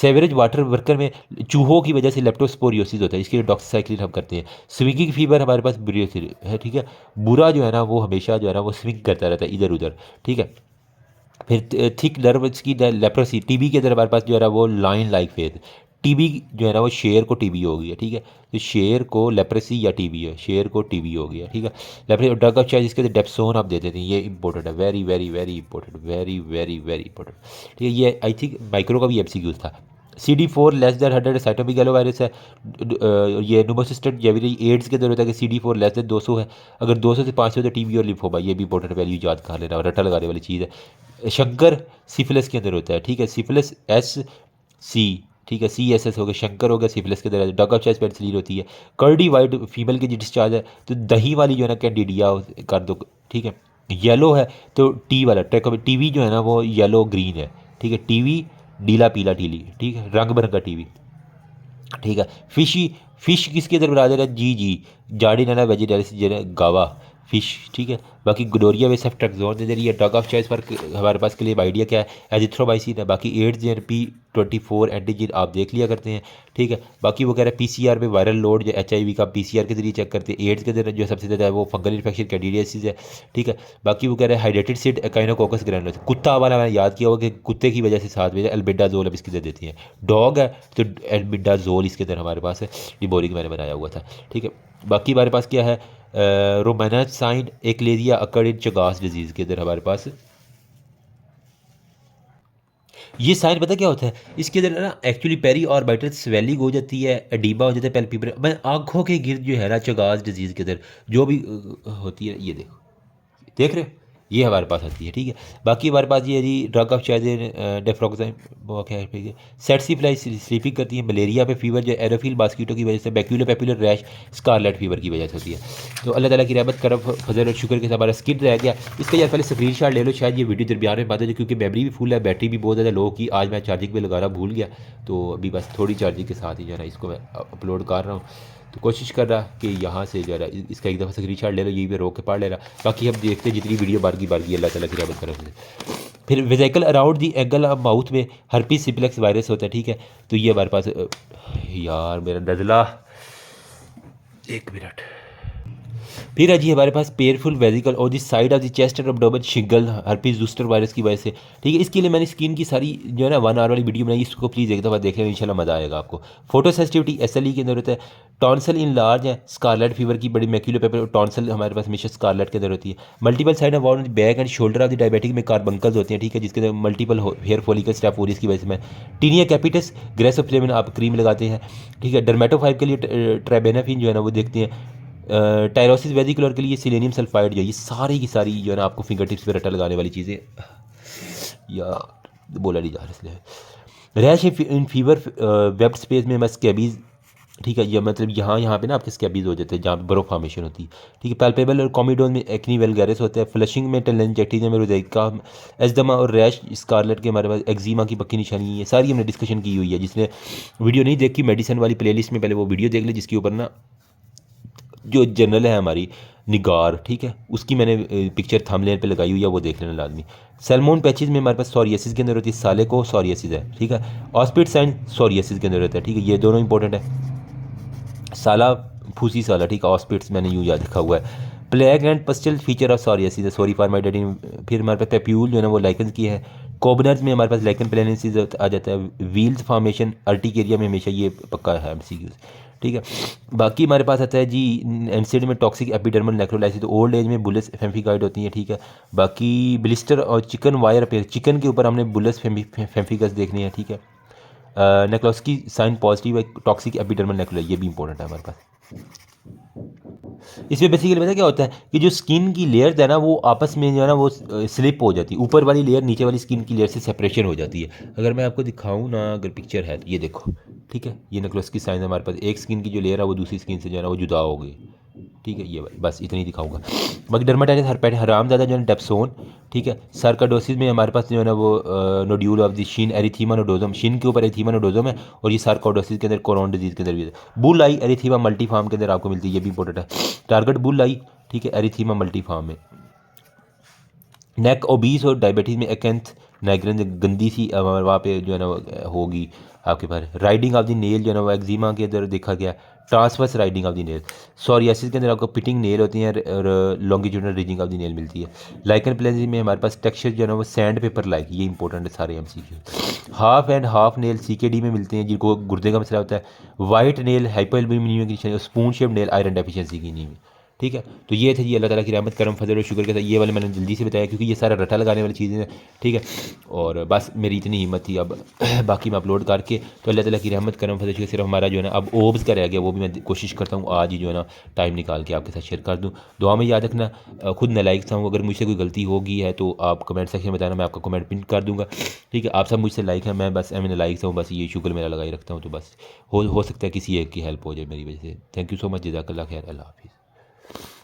सेवरेज वाटर वर्कर में चूहों की वजह से लेप्टोस्पोरियोसिस होता है, इसके लिए डॉक्सीसाइक्लिन हम करते हैं। स्विंगिंग फीवर हमारे पास ब्रियोसिस है, ठीक है। बुरा जो है ना वो हमेशा जो है ना वो स्विंग करता रहता है इधर उधर, ठीक है। फिर थिक नर्व्स की लेप्रोसी, टीबी के अंदर हमारे पास जो है ना वो लाइन लाइक फेस। टीबी जो है ना वो शेर को टीबी हो गई है, ठीक है। तो शेर को लेप्रेसी या टीबी है, शेर को टीबी हो गया, ठीक है। लेप्रेसी ड्रग ऑफ चॉइस, इसके अंदर डेप्सोन आप दे देते हैं, ये इंपॉर्टेंट है, very very very important, very very very important, ठीक है। ये आई थिंक माइक्रो का भी एमसीक्यूज था। CD4 less than 100 cytomegalo virus है, ये नुमोसिस्टेट जेविरी एड्स के अंदर होता है कि CD4 लेस दैन 200 है, अगर 200 से 500 तो टीबी और लिम्फोमा, ये भी इंपॉर्टेंट वैल्यू याद कर लेना, रट्टा लगाने वाली चीज़ है। शंकर सिफिलिस के अंदर होता है, ठीक है, सिफिलिस SC, ठीक है, CSS हो गया, शंकर हो गया, सिफिलिस के अंदर ड्रग ऑफ चॉइस पेनिसिलिन होती है। कर्डी वाइट फीमेल की डिस्चार्ज है, तो दही वाली जो है ना कैंडिडिया कर दो, ठीक है। येलो है तो टी वाला टीवी जो है ना वो येलो ग्रीन है, ठीक है। टीवी नीला पीला टीली, ठीक है, रंग बिरंगा टीवी, ठीक है। फिश किसके अंदर बना दे रहा है, जी जाडी नाला वेजिटेरियस गावा फिश, ठीक है। बाकी ग्लोरिया वे सेफ्ट्रेक्सोन दे रही है। ड्रग ऑफ चॉइस पर हमारे पास के लिए आइडिया क्या है, एजिथ्रोमाइसिन है। बाकी एड्स एंड P24 एंटीजन आप देख लिया करते हैं, ठीक है। बाकी वो कह रहा है PCR में वायरल लोड जो HIV का PCR के जरिए चेक करते हैं। एड्स के अंदर जो सबसे ज़्यादा है वो फंगल इन्फेक्शन कैंडिडियासिस है, ठीक है। बाकी वो कह रहा है हाइड्रेटेड सीड एकाइनोकोकस ग्रैनुलोस, कुत्ता वाला मैंने याद किया होगा कि कुत्ते की वजह से साथ में एल्बेंडाजोल अब इसके अंदर देती हैं। डॉग है तो एल्बेंडाजोल इसके अंदर हमारे पास है, ये बोरिंग मैंने बनाया हुआ था, ठीक है। बाकी हमारे पास क्या है, रोमाना साइन एक्लेरिया अकर्ड इन चगास डिजीज़ के अंदर हमारे पास ये साइन पता क्या होता है, इसके अंदर ना एक्चुअली पेरी ऑर्बिटल स्वेलिंग हो जाती है, एडीमा हो जाता है पैल्पेब्रल, मैं आंखों के गिर्द जो है ना चगास डिजीज़ के अंदर जो भी होती है, ये देखो देख रहे हो, ये हमारे पास आती है, ठीक है। बाकी हमारे पास ये जी ड्रग ऑफ चाइज डेफ्रोक्साइन सेट्सीफ्लाई स्लीपिंग करती है। मलेरिया में फीवर जो एरोफिल मॉस्कीटो की वजह से, बैक्यूलो पेपुलर रैश स्कारलेट फीवर की वजह से होती है। तो अल्लाह ताला की रहमत करम फजल और शुक्र के साथ हमारा स्किन रह गया। इसका यार पहले स्क्रीन शॉट ले लो, शायद ये वीडियो दरमियान में बात है क्योंकि मेमोरी भी फुल है, बैटरी भी बहुत ज़्यादा लो की, आज मैं चार्जिंग पे लगाना भूल गया, तो अभी बस थोड़ी चार्जिंग के साथ ही जो है इसको मैं अपलोड कर रहा हूँ। तो कोशिश कर रहा कि यहाँ से जो है इसका एक दफ़ा स्क्रीन शॉट ले लो, यही पे रोक के पढ़ ले रहा। बाकी हम देखते हैं जितनी वीडियो बारगी अल्लाह ताला की रहमत करे। फिर vesicle around the angle of mouth में हर्पीस सिम्प्लेक्स वायरस होता है, ठीक है। तो ये हमारे पास यार मेरा नज़ला, एक मिनट। फिर है जी हमारे पास पेयरफुल वेजिकल और the side of the chest and abdomen shingle herpes zoster virus की वजह से, ठीक है। इसके लिए मैंने स्किन की सारी जो है ना 1 आवर वाली वीडियो बनाई, इसको प्लीज़ एक दफ़ा देख लें, इंशाल्लाह मज़ा आएगा आपको। फोटो सेंसिटिविटी SLE के अंदर होता है। टॉन्सल इन लार्ज है, स्कारलेट फीवर की बड़ी मैक्यूलो पेपर टॉन्सल हमारे पास हमेशा स्कारलेट के अंदर होती है। Multiple side of on back and shoulder of the diabetic में कार्बंकल्स होते हैं, ठीक है, जिसके अंदर मल्टीपल हेयर फॉलिकल स्टेफोरिस की वजह से मैं टीनिया कैपिटस ग्रेसोफ्लेमिन आप क्रीम लगाते हैं, ठीक है। डर्मेटोफाइव के लिए ट्रेबेनाफिन जो है ना वो देखते हैं। टायरोसिस वेजिकुलर के लिए सिलेनियम सल्फाइड जो है, ये सारी की सारी जो है ना आपको फिंगर टिप्स पे रट्टा लगाने वाली चीज़ें, या बोला नहीं जा रहा इसलिए। रैश इन फीवर वेब स्पेस में मैं स्कैबीज, ठीक है, ये मतलब यहाँ यहाँ पे ना आपके स्कैबीज हो जाते हैं जहाँ पे बर्फ फॉर्मेशन होती है, ठीक है। पैल्पेबल और कॉमिडोन में एक्नी वेलगैरिस होता है। फ्लशिंग में टेलेंजेक्टिस में रोज़ेका, एजदमा और रैश स्कारलेट के हमारे पास एक्जिमा की पक्की निशानी है। ये सारी हमने डिस्कशन की हुई है। जिसने वीडियो नहीं देखी मेडिसिन वाली प्लेलिस्ट में पहले वो वीडियो देख ले, जिसके ऊपर ना जो जनरल है हमारी निगार, ठीक है, उसकी मैंने पिक्चर थंबनेल पे लगाई हुई है, वो देख लेना लाजमी। सैल्मोन पैचेज में हमारे पास सोरियासिस के अंदर होती है, साले को सोरियासिस है, ठीक है। ऑस्पिड साइन सोरियासिस के अंदर रहता है, ठीक है, ये दोनों इंपॉर्टेंट है। साला फूसी साला, ठीक है, ऑस्पिड्स मैंने यूँ याद रखा हुआ है। Plaque and pustule feature of psoriasis, sorry for my dating. फिर हमारे पास पेप्यूल जो है ना वो लाइकन की है। कोबनर्स में हमारे पास लाइकन प्लेनेसिस आ जाता है। व्हील्स फॉर्मेशन अर्टिकेरिया में हमेशा ये पक्का है एमसीक्यूज, ठीक है। बाकी हमारे पास आता है जी एनसीडी में टॉक्सिक एपिडर्मल नेक्रोलाइसिस, तो ओल्ड एज में बुलेस फेम्फिकाइड होती है, ठीक है। बाकी ब्लिस्टर और चिकन वायर पे, चिकन के ऊपर हमने बुलेस फेम्फिकस देखनी है, ठीक है। नेक्रोस्की साइन पॉजिटिव है, टॉक्सिक एपिडर्मल नेक्रोलाई, ये भी इंपॉर्टेंट है हमारे पास। इसमें बेसिकली पता क्या होता है कि जो स्किन की लेयर्स है ना वो आपस में जो है ना वो स्लिप हो जाती है, ऊपर वाली लेयर नीचे वाली स्किन की लेयर से सेपरेशन हो जाती है। अगर मैं आपको दिखाऊं ना, अगर पिक्चर है तो ये देखो, ठीक है, ये नेक्रोस्की साइन है हमारे पास। एक स्किन की जो लेयर है वो दूसरी स्किन से जो है ना वो जुदा हो गई, ठीक है। ये बस इतनी दिखाऊंगा। बाकी डर्माटाइटिस हरपेट हराम ज़्यादा जो है डेप्सोन, ठीक है। सार्काडोसिस में हमारे पास जो है ना वो nodule of the shin erythema nodosum, shin के ऊपर एरिथीमा नोडोजम है। और ये सार्काडोसिस के अंदर कोरोन डिजीज़ के अंदर भी है। बुल आई एरिथीमा मल्टीफार्म के अंदर आपको मिलती है, ये भी इंपॉर्टेंट है। टारगेट बुल आई, ठीक है, एरिथीमा मल्टीफार्म में। नेक ओबीस और डायबिटीज़ में एकेंथ नाइग्रेन गंदी सी वहाँ पे जो है ना होगी आपके पास। राइडिंग ऑफ द नेल जो है ना वो एक्जिमा के अंदर देखा गया। Transverse riding of the nail, psoriasis के अंदर आपको पिटिंग नेल होती हैं और लॉन्गिट्यूडनल रीजिंग ऑफ द नेल मिलती है। लाइकन प्लेजी में हमारे पास टेक्सचर जो है ना वो सैंड पेपर लाइक, ये इंपॉर्टेंट है सारे MCQ. Half and half nail CKD में मिलते हैं जिनको गुर्दे का मसला होता है। वाइट नेल हाइपोएल्बुमिनिया की निशानी, spoon shape nail iron deficiency की नहीं, ठीक है। तो ये थे जी अल्लाह ताला की रहमत करम फजल और शुक्र के साथ, ये वाले मैंने जल्दी से बताया क्योंकि ये सारा रट्टा लगाने वाली चीज़ें हैं, ठीक है। और बस मेरी इतनी हिम्मत थी, अब बाकी मैं अपलोड करके तो अल्लाह ताला की रहमत करम फजल शुक्र, सिर्फ हमारा जो है ना अब ओब्स का रह गया, वो भी मैं कोशिश करता हूँ आज ही जो है ना टाइम निकाल के आपके साथ शेयर कर दूँ। दुआ में याद रखना, खुद नालायक था हूँ, अगर मुझसे कोई गलती होगी है तो आप कमेंट सेक्शन में बताना, मैं आपका कमेंट पिन कर दूँगा, ठीक है। आप सब मुझसे लाइक है, मैं बस नालायक था हूँ, बस ये शुक्र मेरा लगाई रखता हूँ, तो बस हो सकता है किसी एक की हेल्प हो जाए मेरी वजह से। थैंक यू सो मच, जज़ाकल्लाह खैर, अल्लाह हाफिज़।